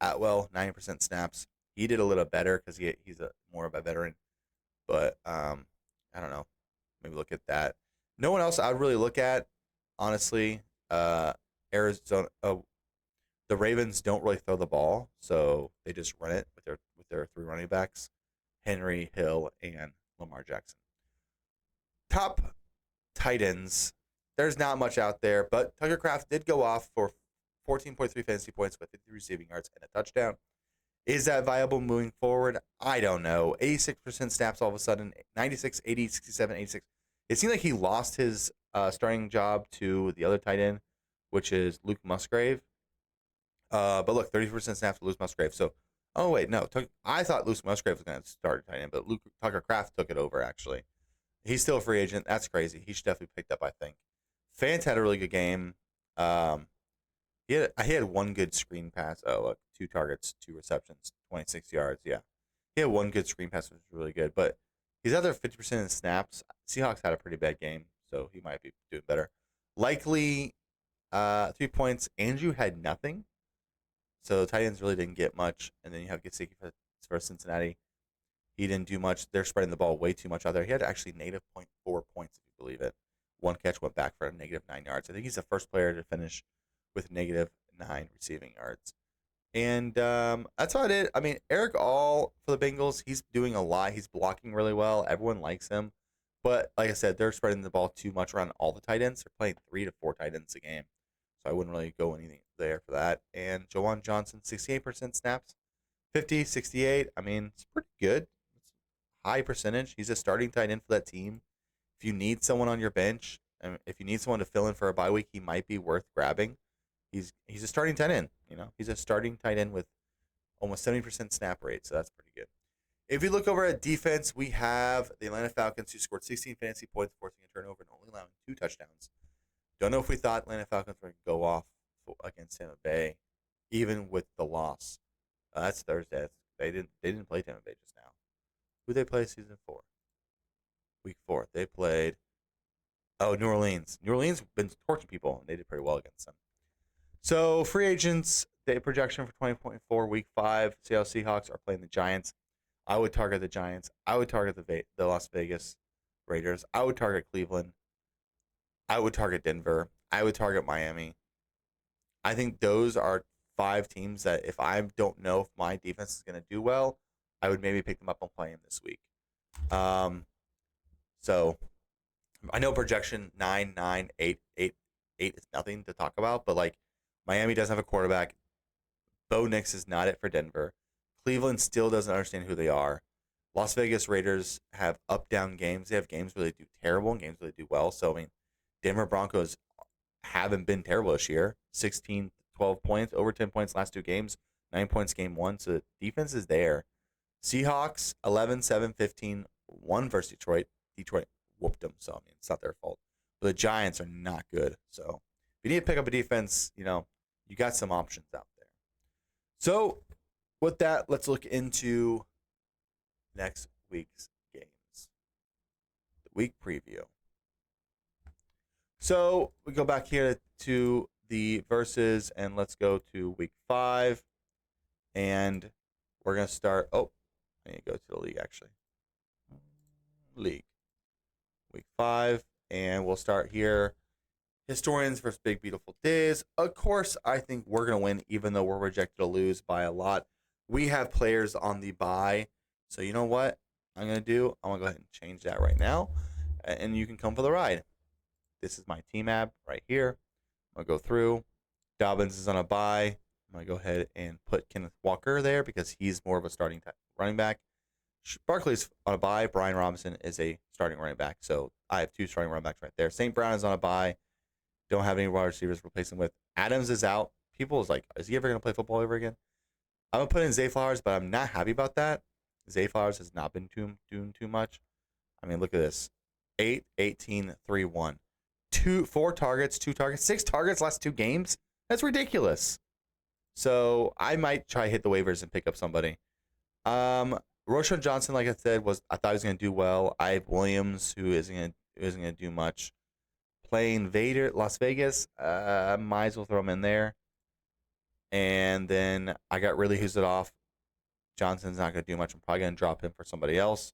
Atwell, 90% snaps. He did a little better because he's more of a veteran. But I don't know. Maybe look at that. No one else I'd really look at, honestly. Arizona, the Ravens don't really throw the ball, so they just run it with their 3 running backs, Henry, Hill, and Lamar Jackson. Top tight ends, there's not much out there, but Tucker Kraft did go off for 14.3 fantasy points with 50 receiving yards and a touchdown. Is that viable moving forward? I don't know. 86% snaps all of a sudden, 96, 80, 67, 86. It seemed like he lost his starting job to the other tight end, which is Luke Musgrave. But look, 30% snaps to Luke Musgrave. So, oh wait, no. I thought Luke Musgrave was going to start tight end, but Tucker Kraft took it over, actually. He's still a free agent. That's crazy. He should definitely picked up, I think. Fant had a really good game. He had 1 good screen pass. Oh, look, 2 targets, 2 receptions, 26 yards. Yeah. He had 1 good screen pass, which was really good. But he's out there 50% of snaps. Seahawks had a pretty bad game, so he might be doing better. Likely 3 points. Andrew had nothing. So tight ends really didn't get much. And then you have Gesicki for Cincinnati. He didn't do much. They're spreading the ball way too much out there. He had actually negative 0.4 points, if you believe it. 1 catch went back for a negative 9 yards. I think he's the first player to finish with negative 9 receiving yards. And that's about it. I mean, Eric All for the Bengals, he's doing a lot. He's blocking really well. Everyone likes him. But like I said, they're spreading the ball too much around all the tight ends. They're playing 3 to 4 tight ends a game. So I wouldn't really go anything there for that. And Jawan Johnson, 68% snaps, 50, 68. I mean, it's pretty good. It's high percentage. He's a starting tight end for that team. If you need someone on your bench, And if you need someone to fill in for a bye week, he might be worth grabbing. He's a starting tight end. He's a starting tight end with almost 70% snap rate, so that's pretty good. If you look over at defense, we have the Atlanta Falcons, who scored 16 fantasy points, forcing a turnover and only allowing 2 touchdowns. Don't know if we thought Atlanta Falcons were going to go off against Tampa Bay, even with the loss. That's Thursday. They didn't play Tampa Bay just now. Who they play season 4? Week 4. They played New Orleans. New Orleans been torching people, and they did pretty well against them. So free agents, the projection for 20.4 Week 5. Seattle Seahawks are playing the Giants. I would target the Giants. I would target the Las Vegas Raiders. I would target Cleveland. I would target Denver. I would target Miami. I think those are 5 teams that if I don't know if my defense is going to do well, I would maybe pick them up and play them this week. So I know projection 9, 9, 8, 8, 8 is nothing to talk about, but like Miami doesn't have a quarterback. Bo Nix is not it for Denver. Cleveland still doesn't understand who they are. Las Vegas Raiders have up-down games. They have games where they do terrible and games where they do well. So, I mean, Denver Broncos haven't been terrible this year. 16, 12 points, over 10 points last 2 games, 9 points game 1. So the defense is there. Seahawks, 11, 7, 15, 1 versus Detroit. Detroit whooped them, so, I mean, it's not their fault. But the Giants are not good. So if you need to pick up a defense, you got some options out there. So with that, let's look into next week's games. The week preview. So we go back here to the verses, and let's go to week 5. And we're going to start. I need to go to the league, actually. League. Week 5. And we'll start here. Historians versus Big Beautiful Days. Of course, I think we're going to win, even though we're projected to lose by a lot. We have players on the bye. So you know what I'm going to do? I'm going to go ahead and change that right now. And you can come for the ride. This is my team app right here. I'm going to go through. Dobbins is on a bye. I'm going to go ahead and put Kenneth Walker there because he's more of a starting running back. Barkley's on a bye. Brian Robinson is a starting running back. So I have 2 starting running backs right there. St. Brown is on a bye. Don't have any wide receivers to replace him with. Adams is out. People is like, is he ever going to play football ever again? I'm going to put in Zay Flowers, but I'm not happy about that. Zay Flowers has not been doing too much. I mean, look at this. 8, 18, 3, 1. 4 targets, 2 targets, 6 targets last 2 games. That's ridiculous. So I might try to hit the waivers and pick up somebody. Roshan Johnson, like I said, I thought he was going to do well. I have Williams, who isn't going to do much. Playing Las Vegas, might as well throw him in there. And then I got Ridley, who's it off. Johnson's not going to do much. I'm probably going to drop him for somebody else.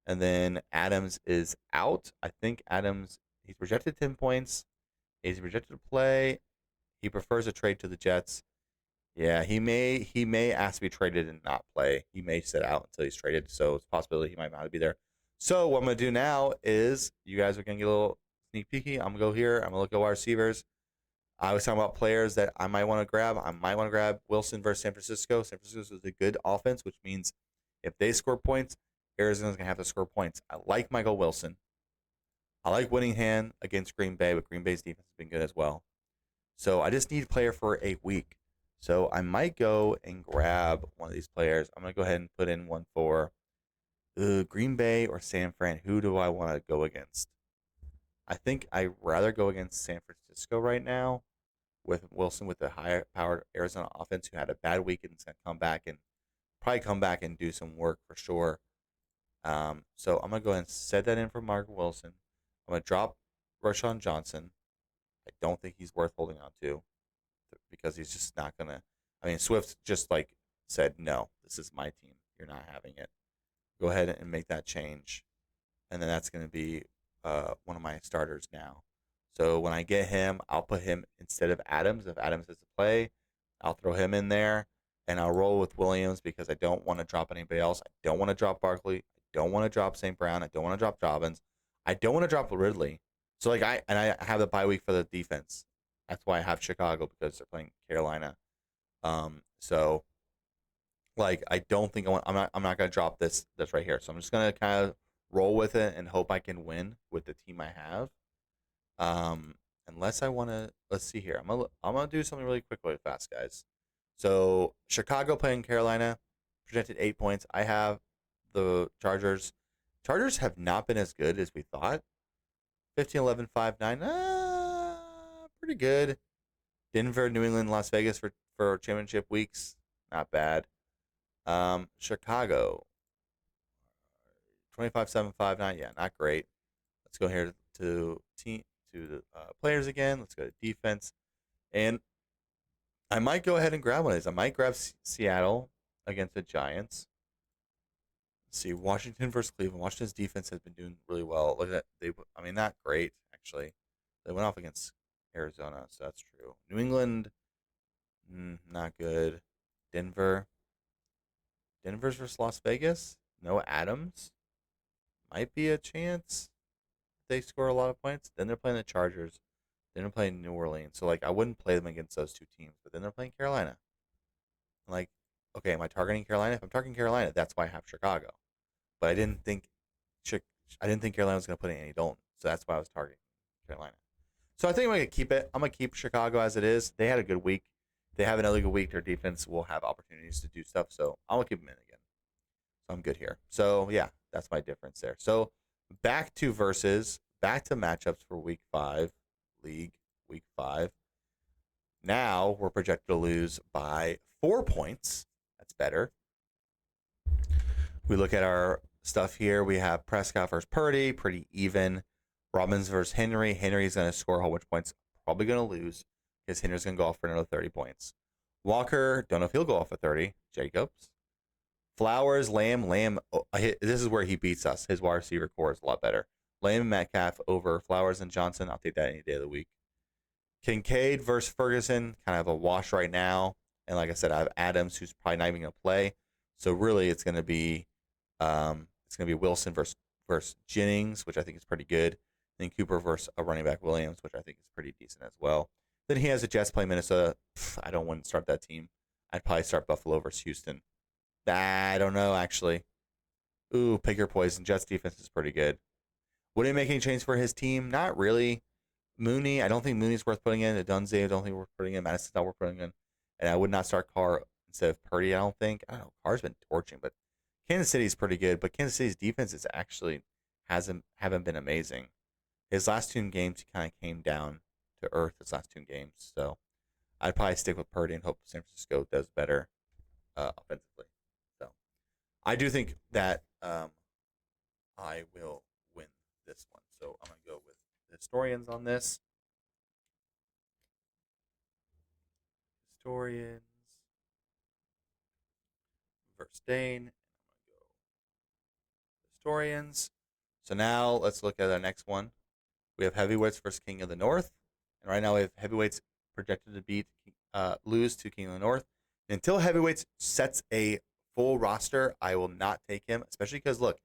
And then Adams is out. I think Adams, he's projected 10 points. He's projected to play. He prefers a trade to the Jets. Yeah, he may ask to be traded and not play. He may sit out until he's traded, so it's a possibility he might not be there. So what I'm going to do now is, you guys are going to get a little sneak peeky. I'm going to go here. I'm going to look at wide receivers. I was talking about players that I might want to grab. I might want to grab Wilson versus San Francisco. San Francisco is a good offense, which means if they score points, Arizona's going to have to score points. I like Michael Wilson. I like Whittingham against Green Bay, but Green Bay's defense has been good as well. So I just need a player for a week. So I might go and grab one of these players. I'm going to go ahead and put in one for Green Bay or San Fran. Who do I want to go against? I think I'd rather go against San Francisco right now with Wilson with the higher-powered Arizona offense who had a bad week and is going to probably come back and do some work for sure. So I'm going to go ahead and set that in for Mark Wilson. I'm going to drop Rashawn Johnson. I don't think he's worth holding on to because he's just not going to. I mean, Swift just said, no, this is my team. You're not having it. Go ahead and make that change. And then that's going to be one of my starters now. So when I get him, I'll put him instead of Adams. If Adams is to play, I'll throw him in there. And I'll roll with Williams because I don't want to drop anybody else. I don't want to drop Barkley. I don't want to drop St. Brown. I don't want to drop Dobbins. I don't want to drop Ridley. So I have the bye week for the defense. That's why I have Chicago because they're playing Carolina. So I don't think I'm not gonna drop this right here. So I'm just gonna kind of roll with it and hope I can win with the team I have. Um, unless I want to, let's see here. I'm gonna do something really quick, really fast, guys. So Chicago playing Carolina, projected 8 points. I have the Chargers. Chargers have not been as good as we thought. 15, 11, 5, 9. Pretty good. Denver, New England, Las Vegas for championship weeks. Not bad. Chicago, 25, 7, 5, 9. Yeah, not great. Let's go here to team to the players again. Let's go to defense. And I might go ahead and grab one of these. I might grab Seattle against the Giants. Let's see, Washington versus Cleveland. Washington's defense has been doing really well. Look at that. I mean, not great, actually. They went off against Arizona, so that's true. New England, not good. Denver. Denver's versus Las Vegas. No Adams. Might be a chance they score a lot of points. Then they're playing the Chargers. Then they're playing New Orleans. So, like, I wouldn't play them against those two teams. But then they're playing Carolina. I'm like, okay, am I targeting Carolina? If I'm targeting Carolina, that's why I have Chicago. But I didn't think Carolina was going to put in Andy Dalton. So that's why I was targeting Carolina. So I think I'm going to keep it. I'm going to keep Chicago as it is. They had a good week. If they have another good week, their defense will have opportunities to do stuff. So I'm going to keep them in again. So I'm good here. So, yeah, that's my difference there. So back to matchups for week 5, league week 5. Now we're projected to lose by 4 points. That's better. We look at our stuff here. We have Prescott versus Purdy, pretty even. Robbins versus Henry. Henry's going to score a whole bunch of points. Probably going to lose because Henry's going to go off for another 30 points. Walker, don't know if he'll go off for 30. Jacobs. Flowers, Lamb. This is where he beats us. His wide receiver core is a lot better. Lamb and Metcalf over Flowers and Johnson. I'll take that any day of the week. Kincaid versus Ferguson, kind of a wash right now. And like I said, I have Adams, who's probably not even going to play. So really, it's going to be Wilson versus Jennings, which I think is pretty good. Then Cooper versus a running back Williams, which I think is pretty decent as well. Then he has the Jets play Minnesota. I don't want to start that team. I'd probably start Buffalo versus Houston. I don't know, actually. Ooh, pick your poison. Jets defense is pretty good. Would he make any change for his team? Not really. Mooney, I don't think Mooney's worth putting in. Dunze, I don't think worth putting in. Madison's not worth putting in. And I would not start Carr instead of Purdy, I don't think. I don't know. Carr's been torching, but Kansas City's pretty good. But Kansas City's defense is actually haven't been amazing. His last 2 games, he kind of came down to earth his last 2 games. So I'd probably stick with Purdy and hope San Francisco does better offensively. So I do think that I will win this one. So I'm going to go with the historians on this. Historians versus Dane. I'm going to go historians. So now let's look at our next one. We have heavyweights versus King of the North. And right now we have heavyweights projected to lose to King of the North. Until heavyweights sets a full roster, I will not take him, especially because, look,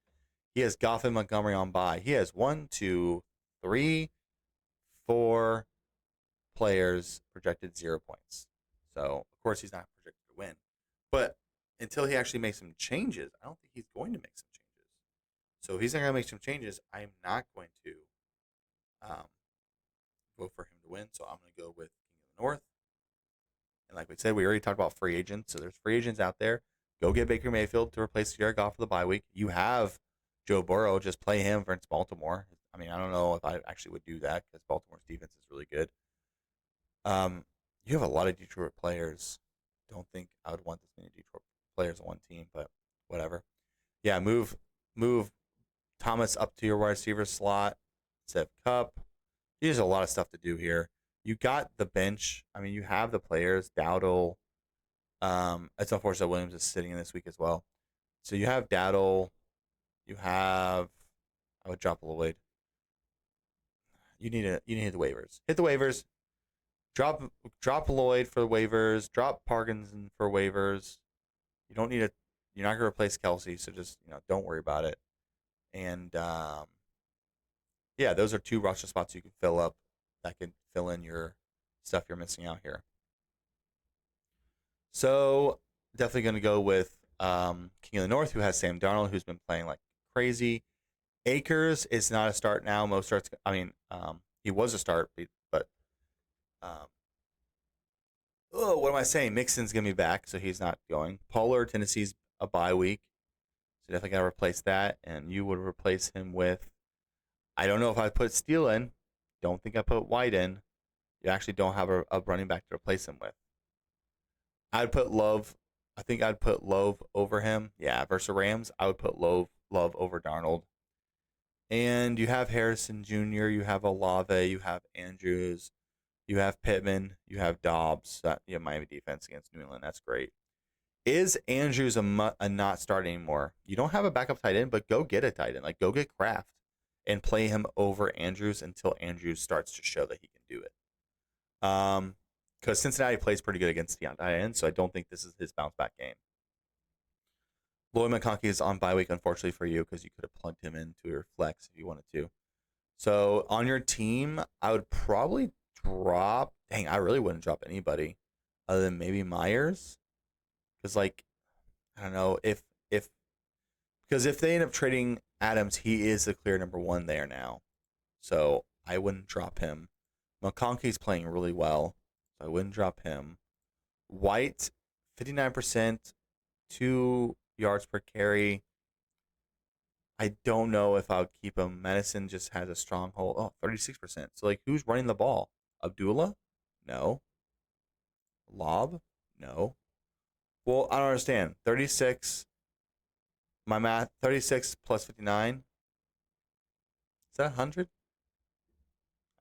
he has Goff and Montgomery on bye. He has 1, 2, 3, 4 players projected 0 points. So, of course, he's not projected to win. But until he actually makes some changes, I don't think he's going to make some changes. So if he's not going to make some changes, I'm not going to vote for him to win. So I'm going to go with King of the North. And like we said, we already talked about free agents. So there's free agents out there. Go get Baker Mayfield to replace Jared Goff for the bye week. You have Joe Burrow. Just play him against Baltimore. I mean, I don't know if I actually would do that because Baltimore's defense is really good. You have a lot of Detroit players. Don't think I would want this many Detroit players on one team, but whatever. Yeah, move Thomas up to your wide receiver slot. Set Cup. There's a lot of stuff to do here. You got the bench. I mean, you have the players. Dowdle. It's unfortunate that Williams is sitting in this week as well. So you have Dowdle. You have. I would drop Lloyd. You need the waivers. Hit the waivers. Drop Lloyd for waivers. Drop Parkinson for waivers. You don't need a. You're not going to replace Kelsey, so just don't worry about it. And yeah, those are 2 roster spots you can fill up that can fill in your stuff you're missing out here. So definitely going to go with King of the North, who has Sam Darnold, who's been playing like crazy. Akers is not a start now. Most starts. I mean, He was a start, but um, oh, what am I saying? Mixon's gonna be back, so he's not going. Pollard, Tennessee's a bye week, so definitely gotta replace that. And you would replace him with. I don't know if I put Steele in. Don't think I put White in. You actually don't have a running back to replace him with. I'd put Love. I think I'd put Love over him. Yeah, versus the Rams, I would put Love over Darnold. And you have Harrison Jr., you have Olave, you have Andrews, you have Pittman, you have Dobbs. You have Miami defense against New England. That's great. Is Andrews a not start anymore? You don't have a backup tight end, but go get a tight end. Like, go get Kraft and play him over Andrews until Andrews starts to show that he can do it. Because Cincinnati plays pretty good against the tight end, so I don't think this is his bounce back game. Lloyd McConkey is on bye week, unfortunately for you, because you could have plugged him into your flex if you wanted to. So on your team, I would probably drop. Dang, I really wouldn't drop anybody other than maybe Myers, because I don't know because if they end up trading Adams, he is the clear number one there now. So I wouldn't drop him. McConkey's playing really well, so I wouldn't drop him. White, 59%, 2 yards per carry. I don't know if I would keep him. Madison just has a stronghold. Oh, 36%. So, who's running the ball? Abdullah? No. Lob? No. Well, I don't understand. 36, my math, 36 plus 59. Is that 100?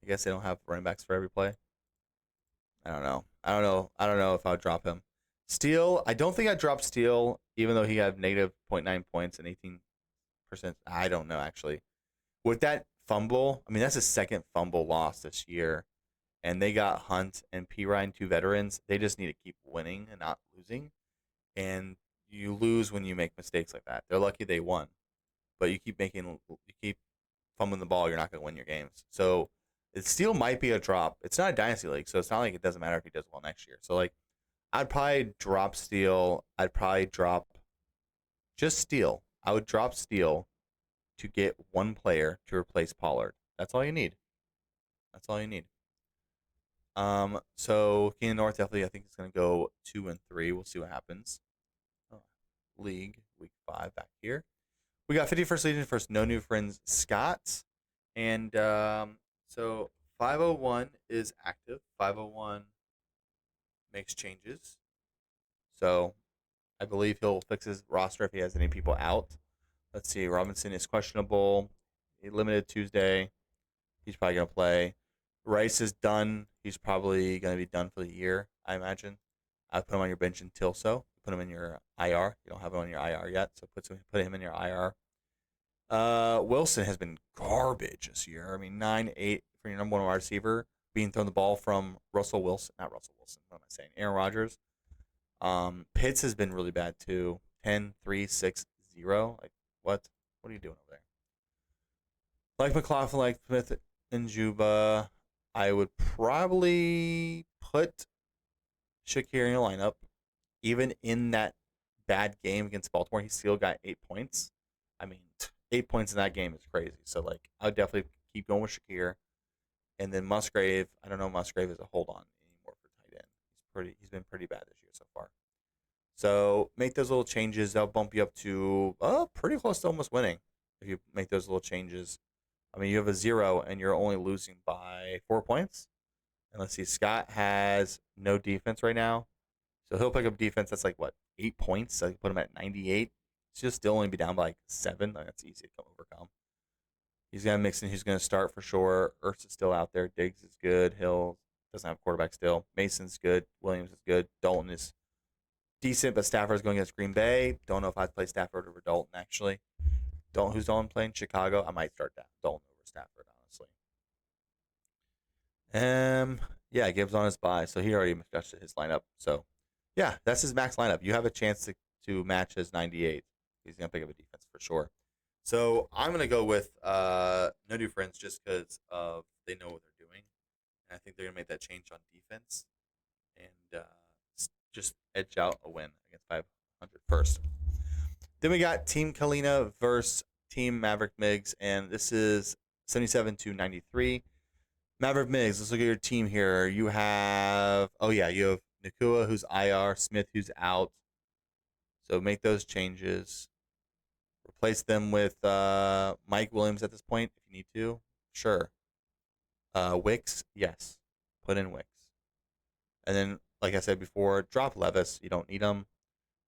I guess they don't have running backs for every play. I don't know. I don't know if I would drop him. Steele, I don't think I'd drop Steele, even though he had negative 0.9 points and 18%. I don't know, actually. With that fumble, I mean, that's his second fumble loss this year. And they got Hunt and P. Ryan, 2 veterans. They just need to keep winning and not losing. And you lose when you make mistakes like that. They're lucky they won. But you keep fumbling the ball, you're not going to win your games. So Steele might be a drop. It's not a dynasty league, so it's not like it doesn't matter if he does well next year. So, I'd probably drop Steele. I'd probably drop just Steele. I would drop Steele to get one player to replace Pollard. That's all you need. That's all you need. So Keenan North definitely, I think it's going to go 2-3. We'll see what happens. League week 5 back here. We got 51st Legion first. No new friends, Scott, and so 501 is active. 501 makes changes. So I believe he'll fix his roster if he has any people out. Let's see. Robinson is questionable. He limited Tuesday. He's probably going to play. Rice is done. He's probably going to be done for the year, I imagine. I'd put him on your bench until so. Put him in your IR. You don't have him on your IR yet, so put him in your IR. Wilson has been garbage this year. I mean, 9-8 for your number one wide receiver, being thrown the ball from Not Russell Wilson. What am I saying? Aaron Rodgers. Pitts has been really bad too. 10-3-6-0. What? What are you doing over there? McLaughlin, Smith and Juba. I would probably put Shakir in your lineup. Even in that bad game against Baltimore, he still got 8 points. I mean, 8 points in that game is crazy. So, I would definitely keep going with Shakir. And then Musgrave, I don't know if Musgrave is a hold on anymore for tight end. He's been pretty bad this year so far. So make those little changes. They'll bump you up to pretty close to almost winning if you make those little changes. I mean, you have a 0 and you're only losing by 4 points. And let's see, Scott has no defense right now. So he'll pick up defense that's 8 points. So you put him at 98. He'll still only be down by 7. That's easy to overcome. He's going to mix in. He's going to start for sure. Ertz is still out there. Diggs is good. Hill doesn't have quarterback still. Mason's good. Williams is good. Dalton is decent, but Stafford's going against Green Bay. Don't know if I'd play Stafford over Dalton, actually. Who's Dalton playing? Chicago. I might start that. Dalton over Stafford, honestly. Yeah, Gibbs on his bye, so he already adjusted his lineup. So, yeah, that's his max lineup. You have a chance to match his 98. He's going to pick up a defense for sure. So I'm going to go with no new friends just because they know what they're doing. And I think they're going to make that change on defense and just edge out a win against 500 first. Then we got Team Kalina versus Team Maverick Miggs, and this is 77-93. Maverick Miggs, let's look at your team here. You have Nakua, who's IR, Smith, who's out. So make those changes. Replace them with Mike Williams at this point if you need to. Sure. Wicks, yes. Put in Wicks. And then, like I said before, drop Levis. You don't need him.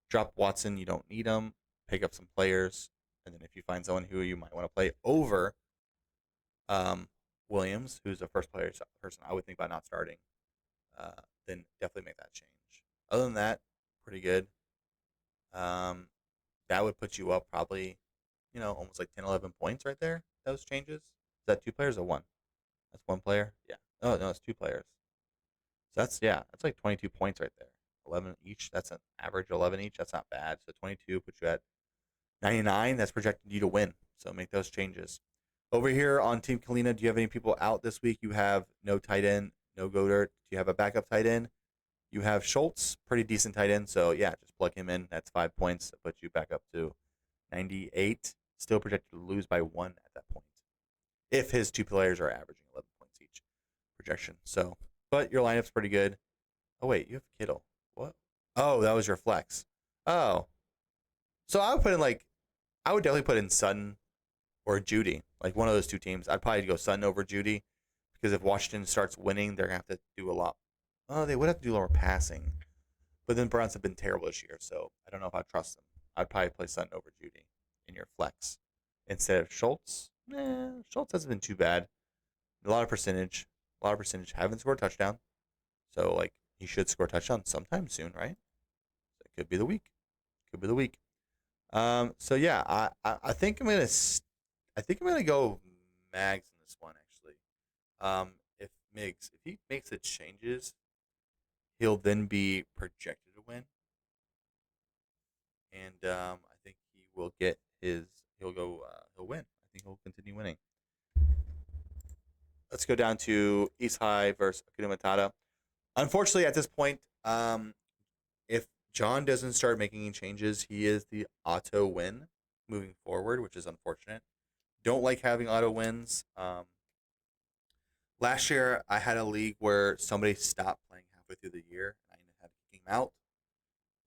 Drop Watson. You don't need him. Pick up some players. And then if you find someone who you might want to play over Williams, who's the first person I would think about not starting, then definitely make that change. Other than that, pretty good. That would put you up probably, almost like 10, 11 points right there. Those changes. Is that 2 players or 1? That's 1 player? Yeah. Oh, no, it's 2 players. So that's like 22 points right there. 11 each. That's an average 11 each. That's not bad. So 22 puts you at 99. That's projecting you to win. So make those changes. Over here on Team Kalina, do you have any people out this week? You have no tight end, no Goddard. Do you have a backup tight end? You have Schultz, pretty decent tight end. So, yeah, just plug him in. That's 5 points. That puts you back up to 98. Still projected to lose by 1 at that point. If his 2 players are averaging 11 points each projection. So, but your lineup's pretty good. Oh, wait, you have Kittle. What? Oh, that was your flex. Oh. So I would definitely put in Sutton or Judy, like one of those 2 teams. I'd probably go Sutton over Judy because if Washington starts winning, they're going to have to do a lot. Oh, they would have to do a lot more passing. But then Browns have been terrible this year, so I don't know if I trust them. I'd probably play Sutton over Judy in your flex instead of Schultz. Schultz hasn't been too bad. A lot of percentage. Haven't scored a touchdown. So, he should score a touchdown sometime soon, right? It could be the week. So yeah, I think I'm gonna go Mags in this one actually. If he makes the changes, he'll then be projected to win, and I think he will get he'll win. I think he'll continue winning. Let's go down to East High versus Akuna Matata. Unfortunately, at this point, if John doesn't start making any changes, he is the auto win moving forward, which is unfortunate. Don't like having auto wins. Last year, I had a league where somebody stopped playing halfway through the year, and I had to kick him out.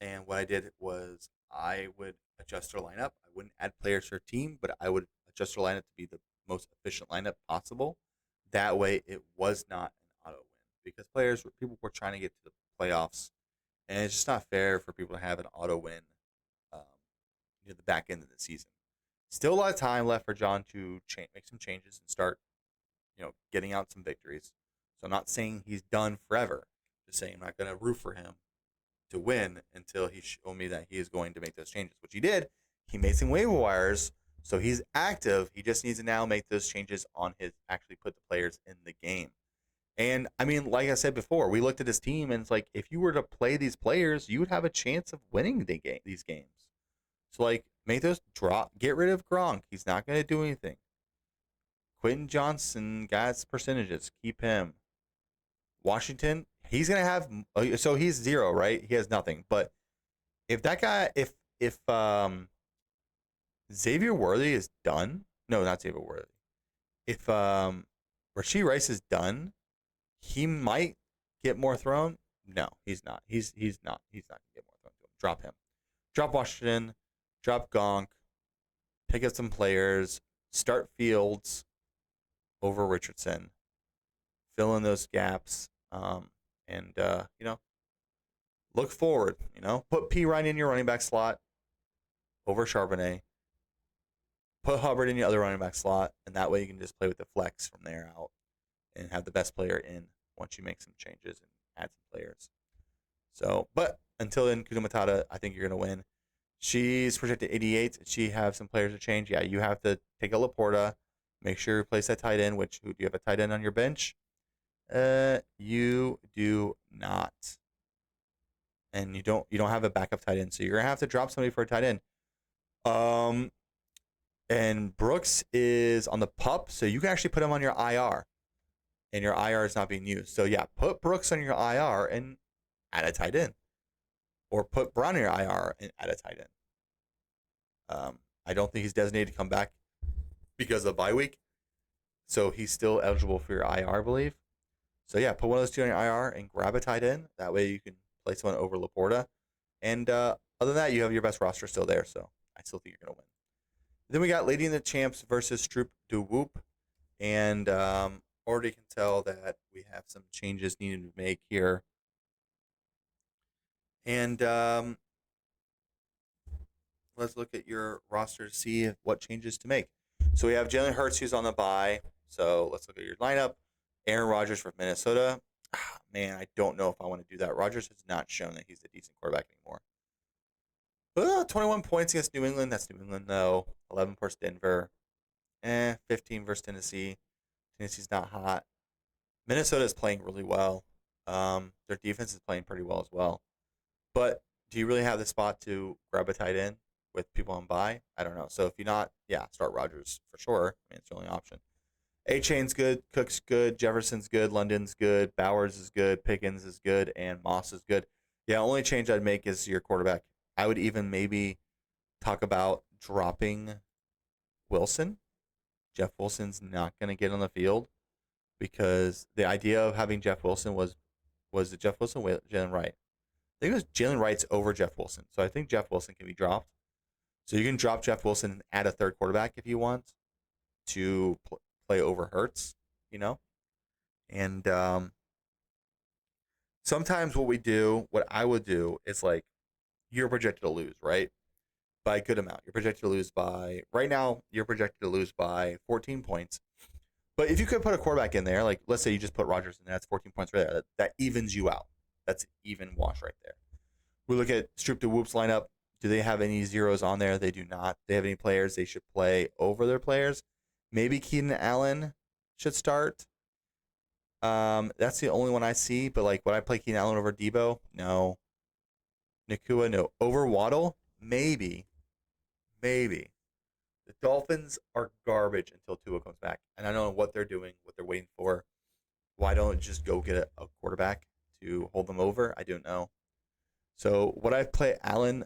And what I did was I would adjust our lineup. I wouldn't add players to our team, but I would adjust our lineup to be the most efficient lineup possible. That way, it was not an auto win because people were trying to get to the playoffs, and it's just not fair for people to have an auto win near the back end of the season. Still a lot of time left for John to make some changes and start, getting out some victories. So I'm not saying he's done forever. Just saying I'm not going to root for him to win until he showed me that he is going to make those changes, which he did. He made some waiver wires, so he's active. He just needs to now make those changes on actually put the players in the game. And, I mean, like I said before, we looked at his team, and it's like, if you were to play these players, you would have a chance of winning these games. So, make those drop. Get rid of Gronk. He's not going to do anything. Quentin Johnson, guys, percentages. Keep him. Washington, he's going to have, so he's 0, right? He has nothing. But if that guy, if Xavier Worthy is done, no, not Xavier Worthy. If Rashee Rice is done, he might get more thrown. No, he's not. He's not. He's not going to get more thrown to him. Drop him. Drop Washington. Drop Gonk. Pick up some players. Start Fields over Richardson. Fill in those gaps. And look forward. Put P. Ryan in your running back slot over Charbonnet. Put Hubbard in your other running back slot, and that way you can just play with the flex from there out and have the best player in once you make some changes and add some players. So, but until then, Kudo Matata, I think you're going to win. She's projected 88. She have some players to change. Yeah, you have to take a Laporta. Make sure you replace that tight end. Who do you have a tight end on your bench? You do not. And you don't have a backup tight end, so you're gonna have to drop somebody for a tight end. And Brooks is on the PUP, so you can actually put him on your IR, and your IR is not being used. So yeah, put Brooks on your IR and add a tight end, or put Brown on your IR and add a tight end. I don't think he's designated to come back because of bye week, so he's still eligible for your IR, I believe. So yeah, put one of those two on your IR and grab a tight end. That way you can play someone over Laporta. And other than that, you have your best roster still there. So I still think you're going to win. Then we got Lady in the Champs versus Stroop de Whoop. And already can tell that we have some changes needed to make here. And let's look at your roster to see what changes to make. So we have Jalen Hurts, who's on the bye. So let's look at your lineup. Aaron Rodgers for Minnesota. Man, I don't know if I want to do that. Rodgers has not shown that he's a decent quarterback anymore. 21 points against New England. That's New England, though. 11 versus Denver. 15 versus Tennessee. Tennessee's not hot. Minnesota is playing really well. Their defense is playing pretty well as well. But do you really have the spot to grab a tight end with people on bye? I don't know. So if you're not, start Rodgers for sure. I mean, it's the only option. A-Chain's good. Cook's good. Jefferson's good. London's good. Bowers is good. Pickens is good. And Moss is good. Yeah, only change I'd make is your quarterback. I would even maybe talk about dropping Wilson. Jeff Wilson's not going to get on the field because the idea of having Jeff Wilson was it Jeff Wilson or Jalen Wright? I think it was Jalen Wright's over Jeff Wilson. So I think Jeff Wilson can be dropped. So you can drop Jeff Wilson and add a third quarterback if you want to play over Hurts, And sometimes what I would do is like, you're projected to lose, right? By a good amount. Right now, you're projected to lose by 14 points. But if you could put a quarterback in there, like let's say you just put Rodgers in there, that's 14 points right there. That evens you out. That's an even wash right there. We look at Stroop de Whoop's lineup. Do they have any zeros on there? They do not. They have any players they should play over their players? Maybe Keenan Allen should start. That's the only one I see. But like, would I play Keenan Allen over Debo? No. Nakua, no. Over Waddle? Maybe. The Dolphins are garbage until Tua comes back. And I don't know what they're doing, what they're waiting for. Why don't it just go get a quarterback to hold them over? I don't know. So would I play Allen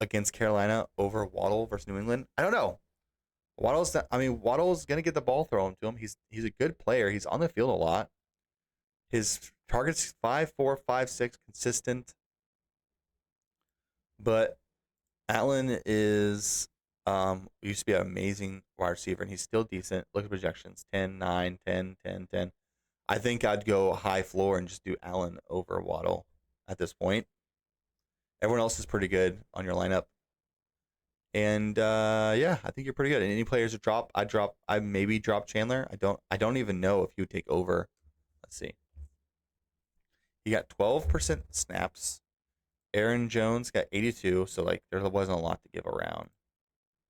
against Carolina over Waddle versus New England? I don't know. Waddle's going to get the ball thrown to him. He's a good player. He's on the field a lot. His target's 5'4", 5'6", consistent. But Allen is used to be an amazing wide receiver, and he's still decent. Look at projections, 10, 9, 10, 10, 10. I think I'd go high floor and just do Allen over Waddle at this point. Everyone else is pretty good on your lineup. And I think you're pretty good. And any players to drop, I maybe drop Chandler. I don't even know if he would take over. Let's see. He got 12% snaps. Aaron Jones got 82, so like there wasn't a lot to give around.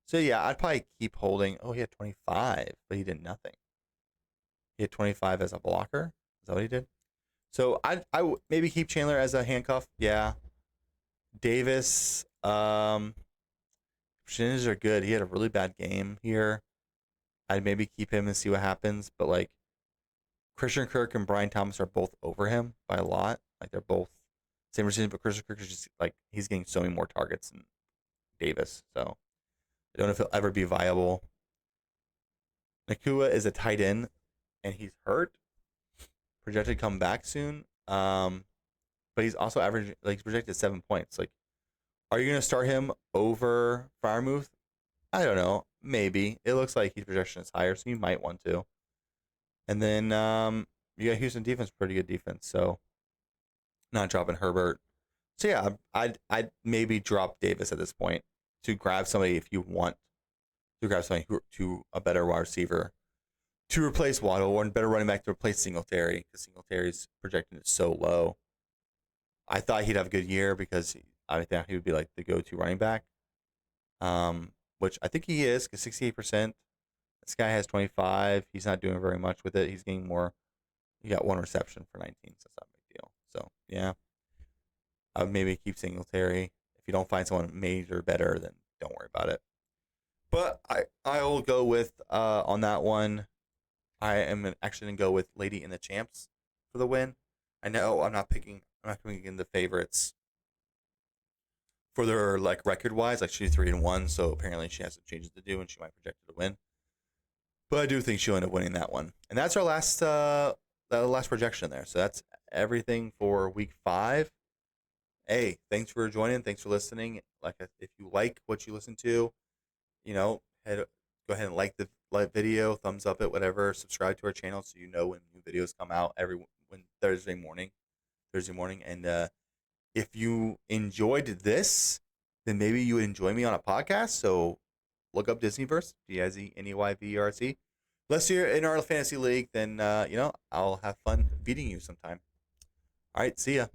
So yeah, I'd probably keep holding. Oh, he had 25, but he did nothing. He had 25 as a blocker. Is that what he did? So I would maybe keep Chandler as a handcuff. Yeah. Davis, percentages are good. He had a really bad game here. I'd maybe keep him and see what happens. But like Christian Kirk and Brian Thomas are both over him by a lot. Like they're both same percentage, but Christian Kirk is just like he's getting so many more targets than Davis. So I don't know if he'll ever be viable. Nakua is a tight end, and he's hurt. Projected to come back soon. But he's also averaging, like, he's projected 7 points. Like, are you going to start him over Freiermuth? I don't know. Maybe. It looks like his projection is higher, so you might want to. And then you got Houston defense, pretty good defense. So not dropping Herbert. So yeah, I'd maybe drop Davis at this point to grab somebody if you want to grab somebody to a better wide receiver to replace Waddle or a better running back to replace Singletary because Singletary's projection is so low. I thought he'd have a good year because I thought he would be like the go-to running back, which I think he is because 68%. This guy has 25. He's not doing very much with it. He's getting more. He got one reception for 19, so that's not a big deal. So, yeah. I would maybe keep Singletary. If you don't find someone major better, then don't worry about it. But I will go with, on that one, I am actually going to go with Lady in the Champs for the win. I know I'm not picking in the favorites for their like record wise. Like she's 3-1, so apparently she has some changes to do, and she might project to win. But I do think she'll end up winning that one. And that's our last the last projection there. So that's everything for week 5. Hey, thanks for joining. Thanks for listening. If you like what you listen to, go ahead and like the video, thumbs up it, whatever. Subscribe to our channel so you know when new videos come out when Thursday morning. And if you enjoyed this, then maybe you would enjoy me on a podcast. So look up Dizneyverse, Dizneyverse. Unless you're in our fantasy league, then I'll have fun beating you sometime. All right, see ya.